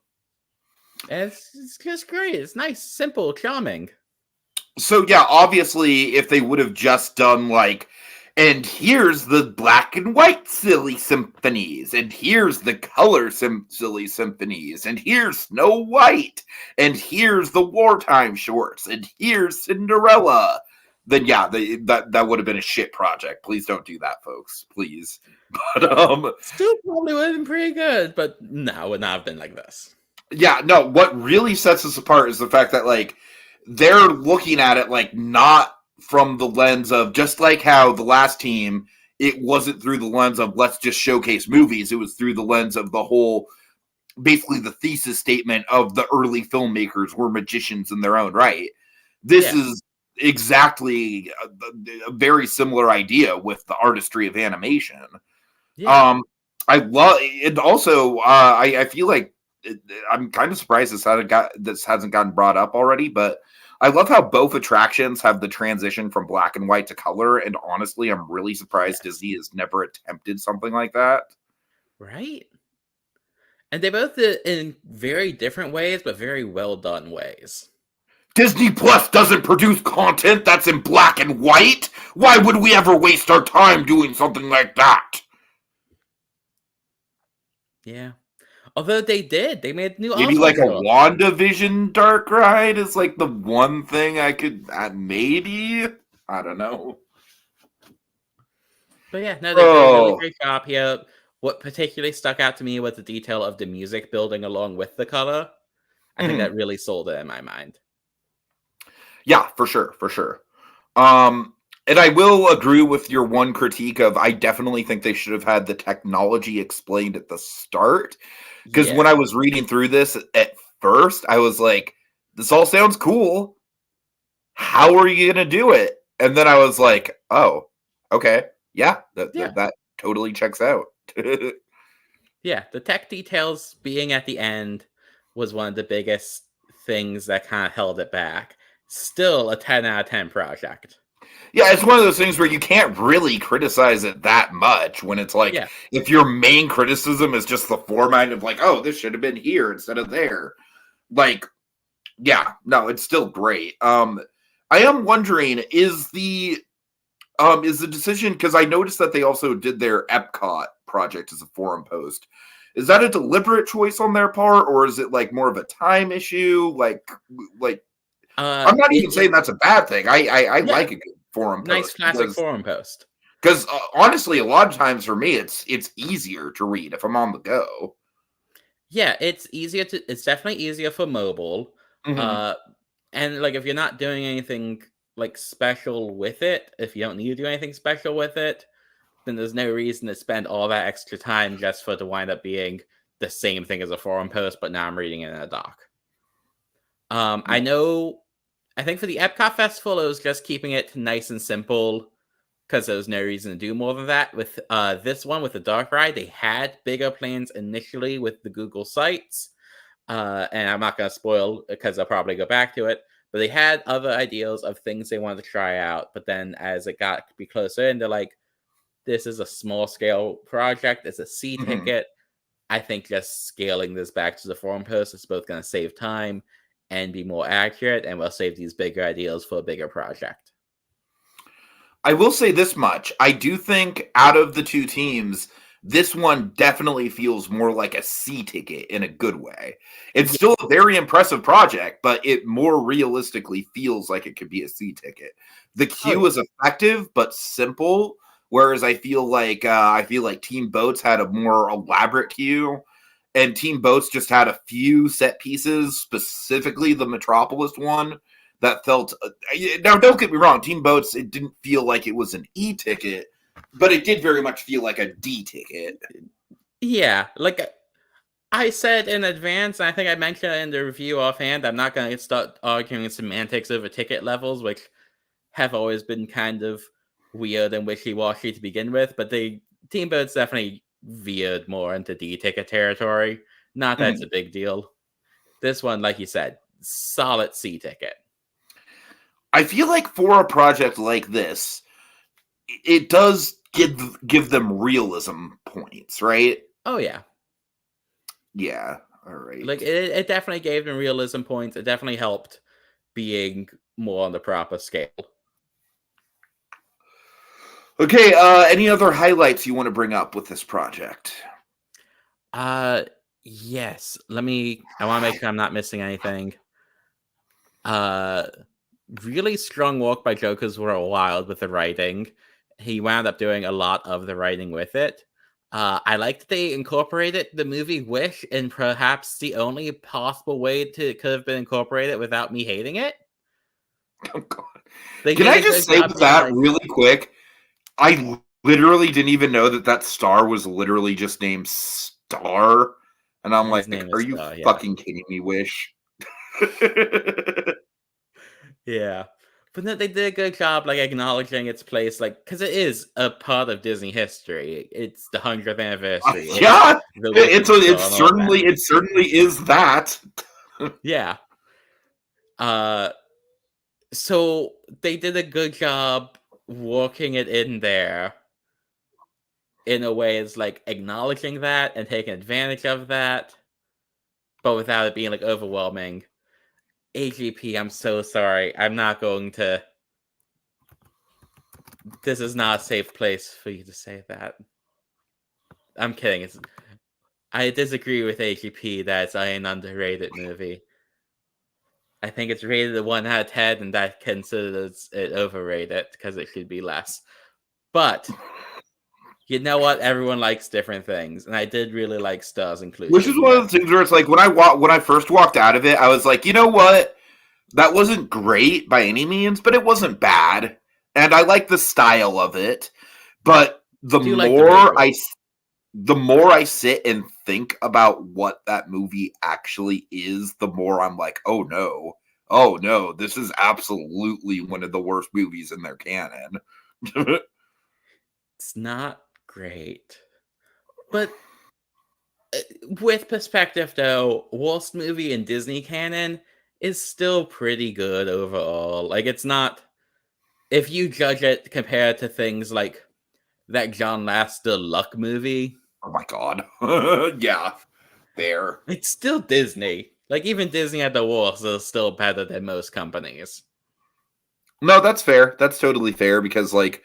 it's just great. It's nice, simple, charming. So, yeah, obviously, if they would have just done, and here's the black and white silly symphonies, and here's the color silly symphonies, and here's Snow White, and here's the wartime shorts, and here's Cinderella, then, yeah, that would have been a shit project. Please don't do that, folks. Please. But, still probably would have been pretty good, but no, it would not have been like this. Yeah, no, what really sets us apart is the fact that, they're looking at it, not from the lens of just like how the last team it wasn't through the lens of let's just showcase movies. It was through the lens of the whole, basically the thesis statement of the early filmmakers were magicians in their own right. This Yeah. is exactly a very similar idea with the artistry of animation. Yeah. I love it. Also, I feel like I'm kind of surprised this hasn't gotten brought up already, but I love how both attractions have the transition from black and white to color. And honestly, I'm really surprised Yes. Disney has never attempted something like that. Right? And they both did it in very different ways, but very well done ways. Disney Plus doesn't produce content that's in black and white. Why would we ever waste our time doing something like that? Yeah. Although they did. They made new Maybe like a Oswald. WandaVision dark ride is like the one thing I could maybe. I don't know. But yeah, no, they did a really great job here. What particularly stuck out to me was the detail of the music building along with the color. I think that really sold it in my mind. Yeah, for sure, for sure. And I will agree with your one critique of I definitely think they should have had the technology explained at the start. Because when I was reading through this at first, I was like, this all sounds cool. How are you going to do it? And then I was like, oh, okay. Yeah, that totally checks out. Yeah, the tech details being at the end was one of the biggest things that kind of held it back. Still a 10 out of 10 project. Yeah, it's one of those things where you can't really criticize it that much when it's like, if your main criticism is just the format of like, oh, this should have been here instead of there. Like, yeah, no, it's still great. I am wondering, is the decision, because I noticed that they also did their Epcot project as a forum post. Is that a deliberate choice on their part, or is it like more of a time issue? Like I'm not even saying that's a bad thing. I like a good forum post. Nice classic forum post. Because honestly, a lot of times for me, it's easier to read if I'm on the go. Yeah, it's definitely easier for mobile. And like if you're not doing anything like special with it, if you don't need to do anything special with it, then there's no reason to spend all that extra time just for it to wind up being the same thing as a forum post, but now I'm reading it in a doc. I think for the Epcot Festival, it was just keeping it nice and simple because there was no reason to do more than that. With this one, with the dark ride, they had bigger plans initially with the Google Sites. And I'm not going to spoil because I'll probably go back to it. But they had other ideas of things they wanted to try out. But then as it got to be closer in, they're like, this is a small scale project. It's a C ticket. I think just scaling this back to the forum post is both going to save time and be more accurate, and we'll save these bigger ideas for a bigger project. I will say this much. I do think out of the two teams, this one definitely feels more like a C ticket in a good way. It's still a very impressive project, but it more realistically feels like it could be a C ticket. The queue is effective but simple, whereas I feel like Team Boats had a more elaborate queue, and Team Boats just had a few set pieces, specifically the Metropolis one, that felt. Now, don't get me wrong, Team Boats, it didn't feel like it was an E ticket, but it did very much feel like a D ticket. Yeah, like I said in advance, I think I mentioned it in the review offhand, I'm not going to start arguing semantics over ticket levels, which have always been kind of weird and wishy-washy to begin with, but the Team Boats definitely veered more into D-ticket territory. Not that it's a big deal. This one, like you said, solid C ticket. I feel like for a project like this, it does give them realism points, right? Oh, yeah. Yeah, all right. Like, it definitely gave them realism points. It definitely helped being more on the proper scale. Okay, any other highlights you want to bring up with this project? Yes. I want to make sure I'm not missing anything. Really strong work by Jokers Were Wild with the writing. He wound up doing a lot of the writing with it. I like that they incorporated the movie Wish in perhaps the only possible way it could have been incorporated without me hating it. Oh, God. Can I just say with that really quick? I literally didn't even know that star was literally just named Star. And I'm His like, name are is you Star, yeah. fucking kidding me, Wish? Yeah. But no, they did a good job, like, acknowledging its place, like, because it is a part of Disney history. It's the 100th anniversary. It's Yeah, the Wishing Star and all of that. it certainly is that. Yeah. Uh, so they did a good job working it in there in a way it's like acknowledging that and taking advantage of that, but without it being like overwhelming. AGP, I'm so sorry. I'm not going to. This is not a safe place for you to say that. I'm kidding. I disagree with AGP that it's an underrated movie. I think it's rated a 1 out of 10, and that considers it overrated because it should be less. But you know what? Everyone likes different things, and I did really like Star's Which is inclusion one here. of the things where it's like when I first walked out of it, I was like, you know what? That wasn't great by any means, but it wasn't bad, and I like the style of it. But I do like the visuals. the more I sit and think about what that movie actually is, the more I'm like, oh no, this is absolutely one of the worst movies in their canon. It's not great. But with perspective, though, worst movie in Disney canon is still pretty good overall. Like, it's not. If you judge it compared to things like that John Lasseter Luck movie, Oh my god. Yeah, there. it's still Disney. Like, even Disney at the worst is still better than most companies. No, that's fair. That's totally fair because like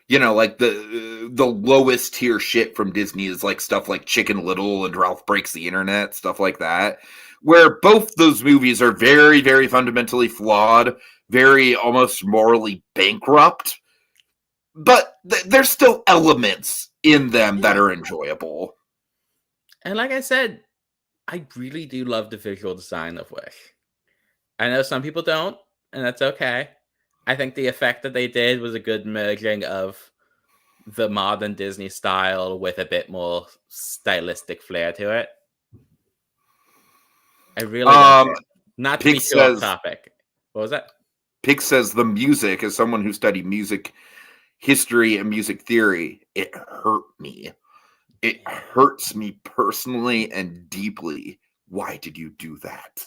like the lowest tier shit from Disney is like stuff like Chicken Little and Ralph Breaks the Internet, stuff like that, where both those movies are very, very fundamentally flawed, very almost morally bankrupt, but there's still elements in them that Yeah. are enjoyable. And like I said, I really do love the visual design of Wish. I know some people don't, and that's okay. I think the effect that they did was a good merging of the modern Disney style with a bit more stylistic flair to it. I really loved Um, it. Not to be Pix too off says topic. What was that? Pix says the music, as someone who studied music history and music theory, it hurt me. It hurts me personally and deeply. Why did you do that?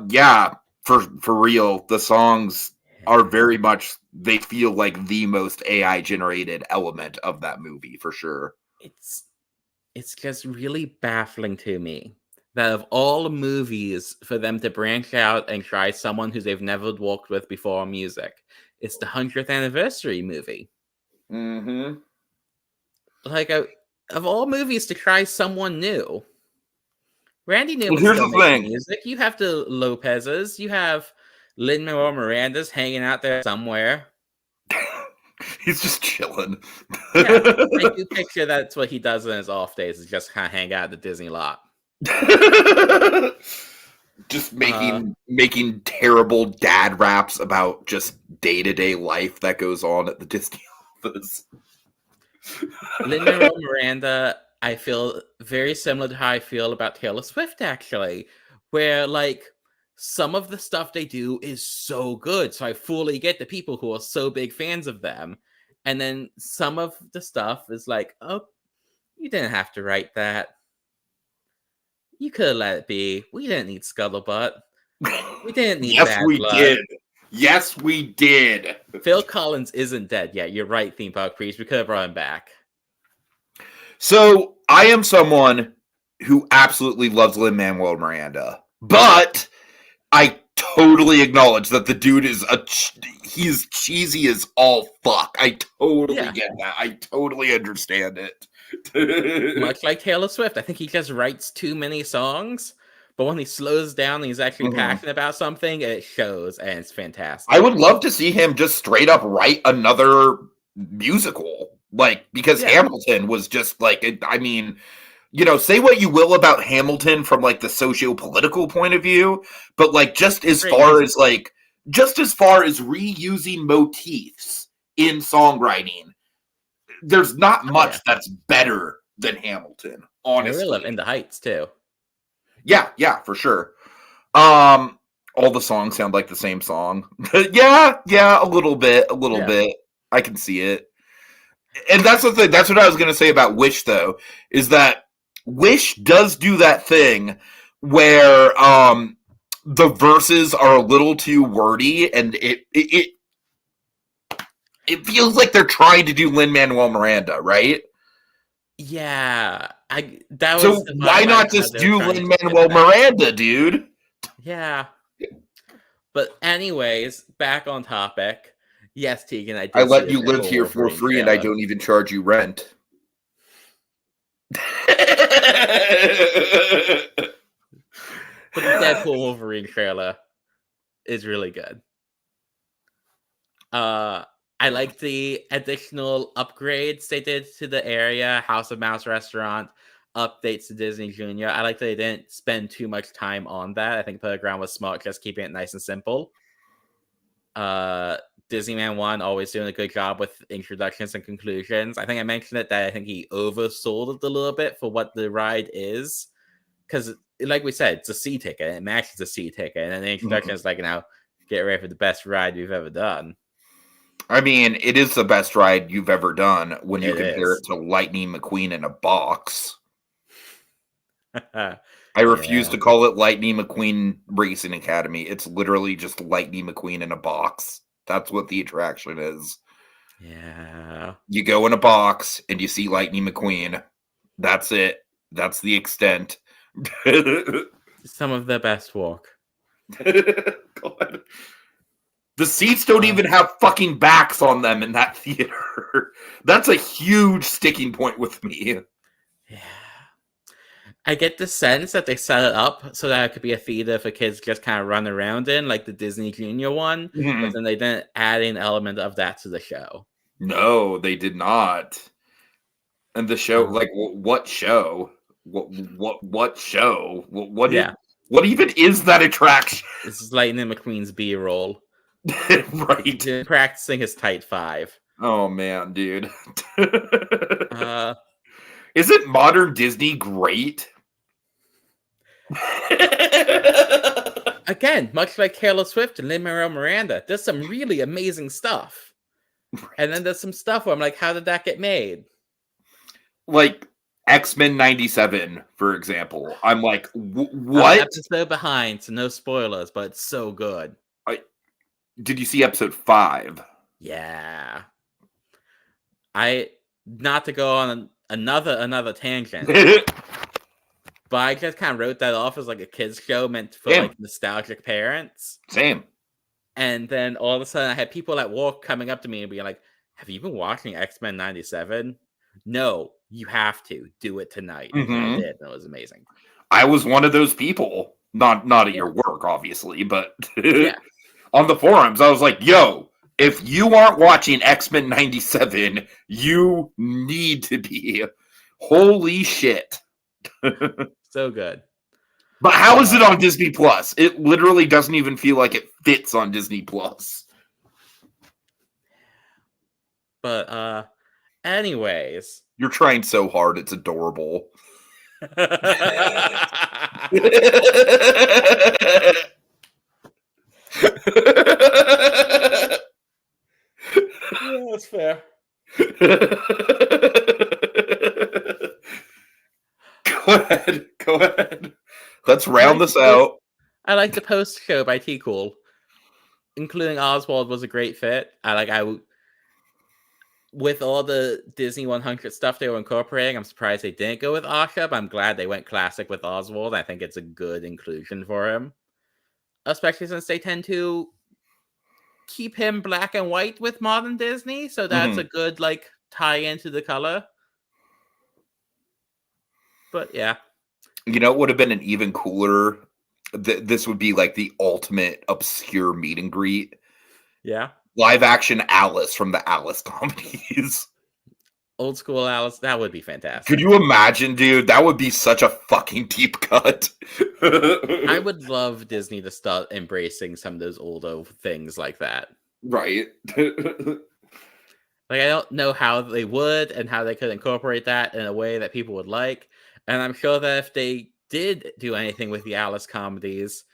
Yeah, for real. The songs are very much, they feel like the most AI generated element of that movie for sure. It's it's just really baffling to me that of all the movies for them to branch out and try someone who they've never worked with before on music, it's the 100th anniversary movie. Mm-hmm. Like, of all movies to try someone new, Randy Well, Newman's here's still the making thing. music. You have the Lopez's, you have Lin-Manuel Miranda's hanging out there somewhere. He's just chilling. Yeah, I do picture that's what he does in his off days, is just kind of hang out at the Disney lot. Just Uh, making terrible dad raps about just day-to-day life that goes on at the Disney office. Lin-Manuel Miranda, I feel very similar to how I feel about Taylor Swift, actually, where, like, some of the stuff they do is so good, so I fully get the people who are so big fans of them. And then some of the stuff is like, oh, you didn't have to write that. You could have let it be. We didn't need Scuttlebutt. We didn't need Yes, Bad we Blood. did. Yes, we did. Phil Collins isn't dead yet. You're right, Theme Park Priest. We could have brought him back. So I am someone who absolutely loves Lin-Manuel Miranda, but I totally acknowledge that the dude is he's cheesy as all fuck. I totally Yeah. get that. I totally understand it. Much like Taylor Swift, I think he just writes too many songs, but when he slows down and he's actually Mhm. passionate about something, it shows, and it's I fantastic. would love to see him just straight up write another musical, like because Yeah, Hamilton was just like I mean, say what you will about Hamilton from like the socio-political point of view, but like great music. just as far as reusing motifs in songwriting, there's not much yeah. that's better than Hamilton, And I really love honestly. In the Heights too. Yeah, for sure. All the songs sound like the same song. yeah, a little bit. Yeah. I can see it. And that's the thing. That's what I was going to say about Wish, though, is that Wish does do that thing where the verses are a little too wordy, and it feels like they're trying to do Lin-Manuel Miranda, right? Yeah. That was So the why vibe I not had. just They were do trying to get Lin-Manuel that. Miranda, dude? Yeah. But anyways, back on topic. Yes, Tegan, I I did see let the you live Deadpool here for Wolverine free, and I trailer. don't even charge you rent. But the Deadpool Wolverine trailer is really good. I like the additional upgrades they did to the area, House of Mouse restaurant, updates to Disney Junior. I like that they didn't spend too much time on that. I think Playground was smart, just keeping it nice and simple. Disneyman 1 always doing a good job with introductions and conclusions. I think I mentioned it that I think he oversold it a little bit for what the ride is. Because, like we said, it's a C ticket. And it matches a C ticket. And then the introduction is like, get ready for the best ride we've ever done. I mean, it is the best ride you've ever done when you compare it is. to Lightning McQueen in a box. I I refuse to call it Lightning McQueen Racing Academy. It's literally just Lightning McQueen in a box. That's what the attraction is. Yeah. You go in a box and you see Lightning McQueen. That's it. That's the extent. Some of the best walk. God. The seats don't even have fucking backs on them in that theater. That's a huge sticking point with me. Yeah. I get the sense that they set it up so that it could be a theater for kids just kind of run around in, like the Disney Junior one, but then they didn't add an element of that to the show. No, they did not. And the show, like, what show? What show? What even is that attraction? This is Lightning McQueen's B-roll. Right. He's practicing his tight 5. Oh, man, dude. Isn't modern Disney great? Again, much like Taylor Swift and Lin-Manuel Miranda, there's some really amazing stuff. Right. And then there's some stuff where I'm like, how did that get made? Like X-Men 97, for example. I'm like, what? I'm an episode behind, so no spoilers, but it's so good. Did you see episode 5? Yeah. Not to go on another tangent, but I just kind of wrote that off as like a kids show meant for like nostalgic parents. Same. And then all of a sudden I had people at work coming up to me and being like, have you been watching X-Men 97? No, you have to do it tonight. And I did. And it was amazing. I was one of those people. Not at your work, obviously, but yeah. On the forums, I was like, yo, if you aren't watching X-Men 97, you need to be. Holy shit. So good. But how is it on Disney Plus? It literally doesn't even feel like it fits on Disney Plus. But anyways, you're trying so hard, it's adorable. Yeah, that's fair. Go ahead. Let's round this out. I like the post show by Tiki, including Oswald was a great fit. With all the Disney 100 stuff they were incorporating, I'm surprised they didn't go with Asha, but I'm glad they went classic with Oswald. I think it's a good inclusion for him, especially since they tend to keep him black and white with modern Disney, so that's a good tie into the color. But yeah, you know, it would have been an even cooler. This would be like the ultimate obscure meet and greet. Yeah, live action Alice from the Alice comedies. Old school Alice, that would be fantastic. Could you imagine, dude? That would be such a fucking deep cut. I would love Disney to start embracing some of those older things like that. Right. Like, I don't know how they would and how they could incorporate that in a way that people would like. And I'm sure that if they did do anything with the Alice comedies,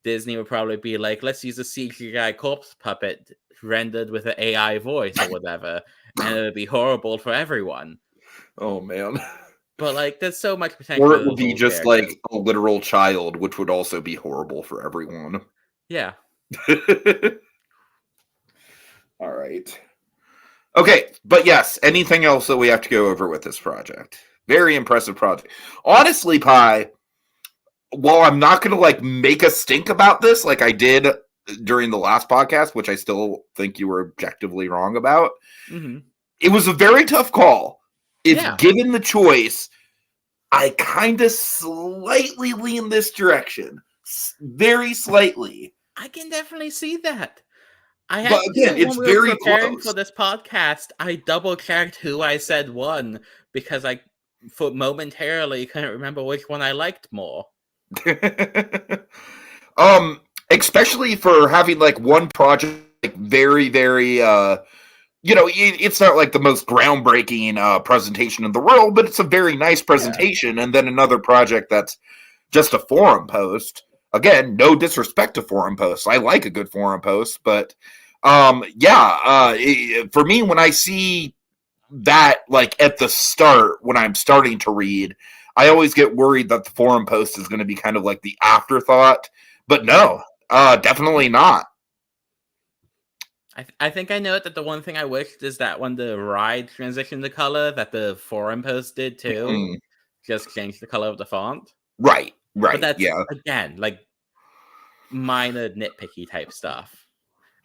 Disney would probably be like, let's use a CGI corpse puppet rendered with an AI voice or whatever, and it would be horrible for everyone. Oh man. But like, there's so much potential Or for it would those be old just like characters. a literal child, which would also be horrible for everyone. Yeah. All right. Okay, but yes, anything else that we have to go over with this project? Very impressive project. Honestly, Pi, while I'm not going to like make a stink about this like I did during the last podcast, which I still think you were objectively wrong about, it was a very tough call. If given the choice, I kind of slightly lean this direction. Very slightly. I can definitely see that. But again, it's when we were very preparing close. for this podcast, I double checked who I said won because I momentarily couldn't remember which one I liked more. Especially for having like one project like very, very it's not like the most groundbreaking presentation in the world, but it's a very nice presentation. And then another project that's just a forum post. Again, no disrespect to forum posts. I like a good forum post, but for me, when I see that like at the start, when I'm starting to read, I always get worried that the forum post is going to be kind of like the afterthought. But no, definitely not. I think I know that the one thing I wished is that when the ride transitioned to color, that the forum post did too. Just change the color of the font. Right. But that's, again, like minor nitpicky type stuff.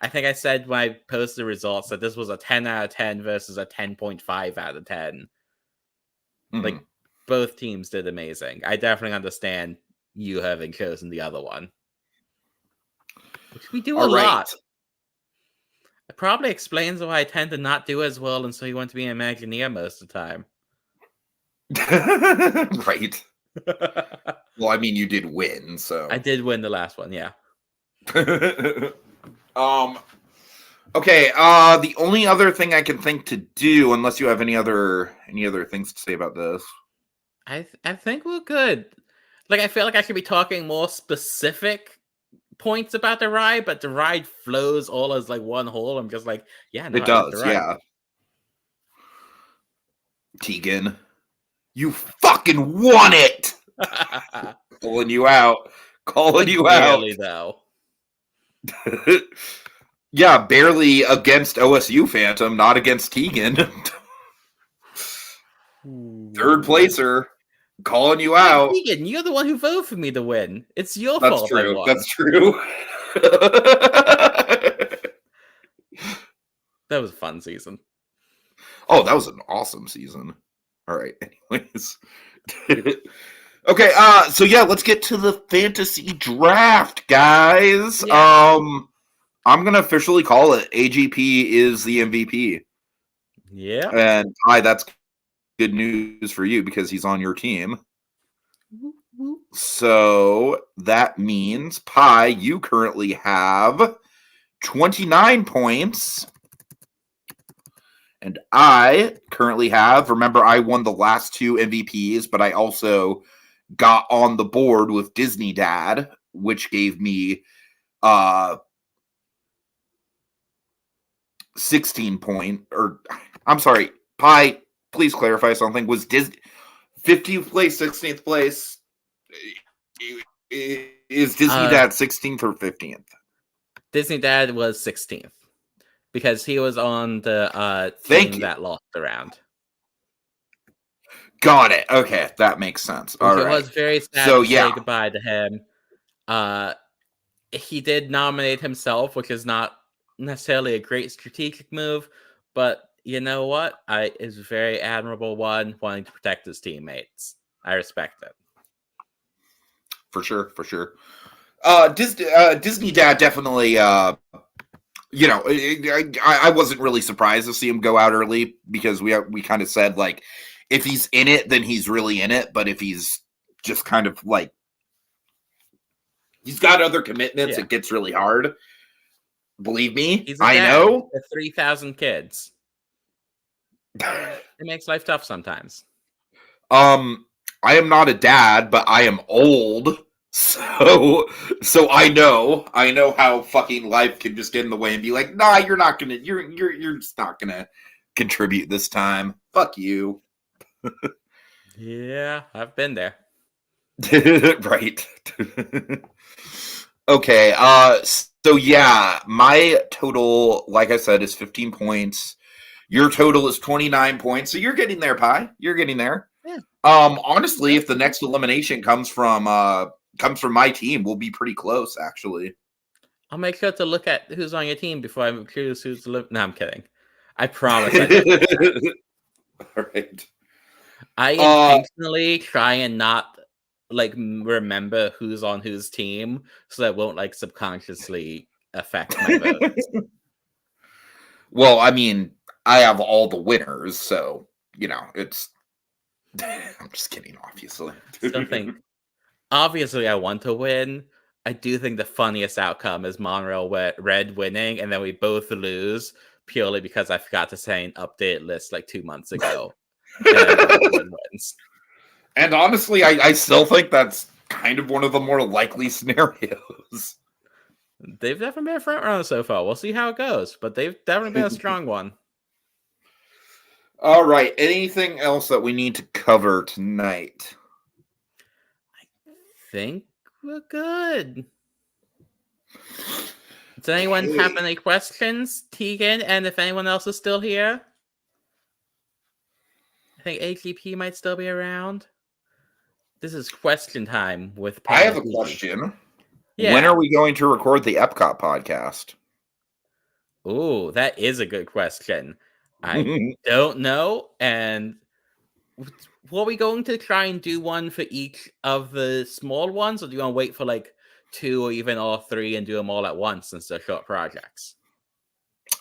I think I said when I posted the results that this was a 10 out of 10 versus a 10.5 out of 10. Like, both teams did amazing. I definitely understand you having chosen the other one. Which we do a lot. It probably explains why I tend to not do as well, and so you want to be an Imagineer most of the time. Right. Well, I mean, you did win, so I did win the last one, yeah. Okay. The only other thing I can think to do, unless you have any other things to say about this, I think we're good. Like, I feel like I should be talking more specific points about the ride, but the ride flows all as like one whole. I'm just like, yeah, no, it does, yeah. Tegan, you fucking won it. Calling you out. Barely, though. Yeah, barely against OSU Phantom, not against Tegan. Third placer. Calling you out. Tegan, you're the one who voted for me to win. It's your fault I won. That's true. That was a fun season. Oh, that was an awesome season. All right, anyways. Okay, so yeah, let's get to the fantasy draft, guys. Yeah. I'm gonna officially call it. AGP is the MVP. Yeah. And that's good news for you because he's on your team. So that means, Pi, you currently have 29 points. And I currently have, remember, I won the last two MVPs, but I also got on the board with Disney Dad, which gave me 16 point, or I'm sorry, Pi, please clarify something. Was Disney 15th place, 16th place? Is Disney Dad 16th or 15th? Disney Dad was 16th because he was on the team that lost the round. Got it. Okay, that makes sense. All right. It was very sad to say goodbye to him. He did nominate himself, which is not necessarily a great strategic move, but you know what? It's a very admirable one, wanting to protect his teammates. I respect it. For sure. Disney Dad definitely, I wasn't really surprised to see him go out early because we kind of said, like, if he's in it, then he's really in it. But if he's just kind of like, he's got other commitments, it gets really hard. Believe me, I know. 3,000 kids. It makes life tough sometimes. I am not a dad, but I am old. So I know how fucking life can just get in the way and be like, nah, you're just not gonna contribute this time. Fuck you. Yeah, I've been there. Right. Okay, so yeah, my total, like I said, is 15 points. Your total is 29 points, so you're getting there, Pi. You're getting there. Yeah. Honestly, if the next elimination comes from my team, we'll be pretty close, actually. I'll make sure to look at who's on your team before I choose who's No, I'm kidding. I promise I don't do that. All right. I intentionally try and not remember who's on whose team so that won't subconsciously affect my votes. Well, I mean, I have all the winners, so it's. I'm just kidding, obviously. Still think, obviously, I want to win. I do think the funniest outcome is Monreal Red winning, and then we both lose purely because I forgot to say an updated list 2 months ago. And then Red wins. And honestly, I still think that's kind of one of the more likely scenarios. They've definitely been a front runner so far. We'll see how it goes, but they've definitely been a strong one. All right. Anything else that we need to cover tonight? I think we're good. Does anyone have any questions, Tegan? And if anyone else is still here? I think AGP might still be around. This is question time with I have a question. Yeah. When are we going to record the Epcot podcast? Oh, that is a good question. I don't know. And were we going to try and do one for each of the small ones, or do you want to wait for 2 or even all 3 and do them all at once since they're short projects?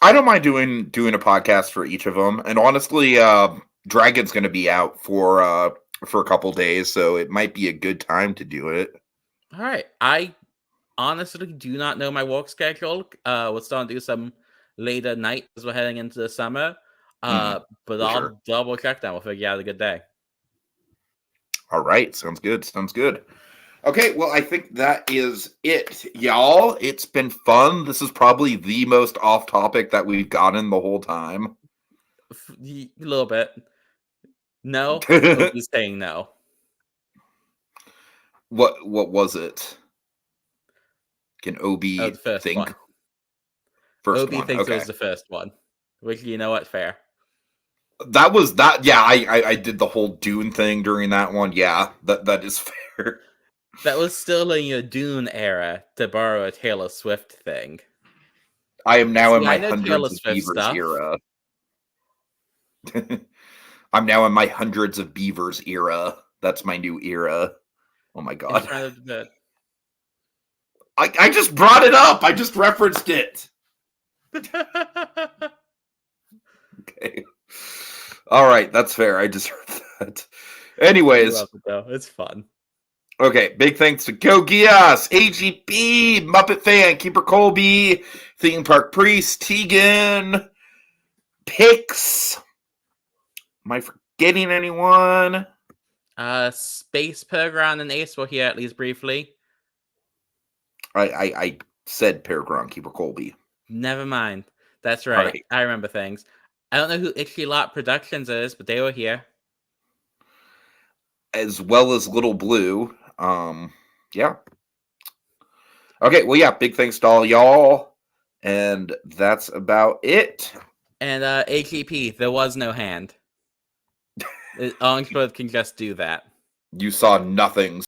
I don't mind doing a podcast for each of them. And honestly, Dragon's going to be out for a couple days, so it might be a good time to do it. All right. I honestly do not know my work schedule. We're starting to do some later night as we're heading into the summer. But I'll double check that. We'll figure out a good day. All right. Sounds good. Sounds good. Okay, well, I think that is it, y'all. It's been fun. This is probably the most off topic that we've gotten the whole time. A little bit. No, Obi's saying no. What was it? Can Obi the first think? One. First Obi one. thinks Okay. it was the first one. Which, you know what? Fair. That was that. Yeah, I did the whole Dune thing during that one. Yeah, that is fair. That was still in your Dune era, to borrow a Taylor Swift thing. I am now in my Hundreds of Beavers stuff. era. I'm now in my Hundreds of Beavers era. That's my new era. Oh my god. I just brought it up. I just referenced it. Okay. All right, that's fair. I deserve that. Anyways, it's fun. Okay, big thanks to Go Gias, AGP, Muppet Fan, Keeper Colby, Theme Park Priest, Tegan, Pix. Am I forgetting anyone? Space Pergron and Ace were here at least briefly. I said Pergron, Keeper Colby. Never mind. That's right. I remember things. I don't know who Itchy Lot Productions is, but they were here. As well as Little Blue. Yeah. Okay, well, yeah, big thanks to all y'all. And that's about it. And AGP, there was no hand. Orangebird can just do that. You saw nothing.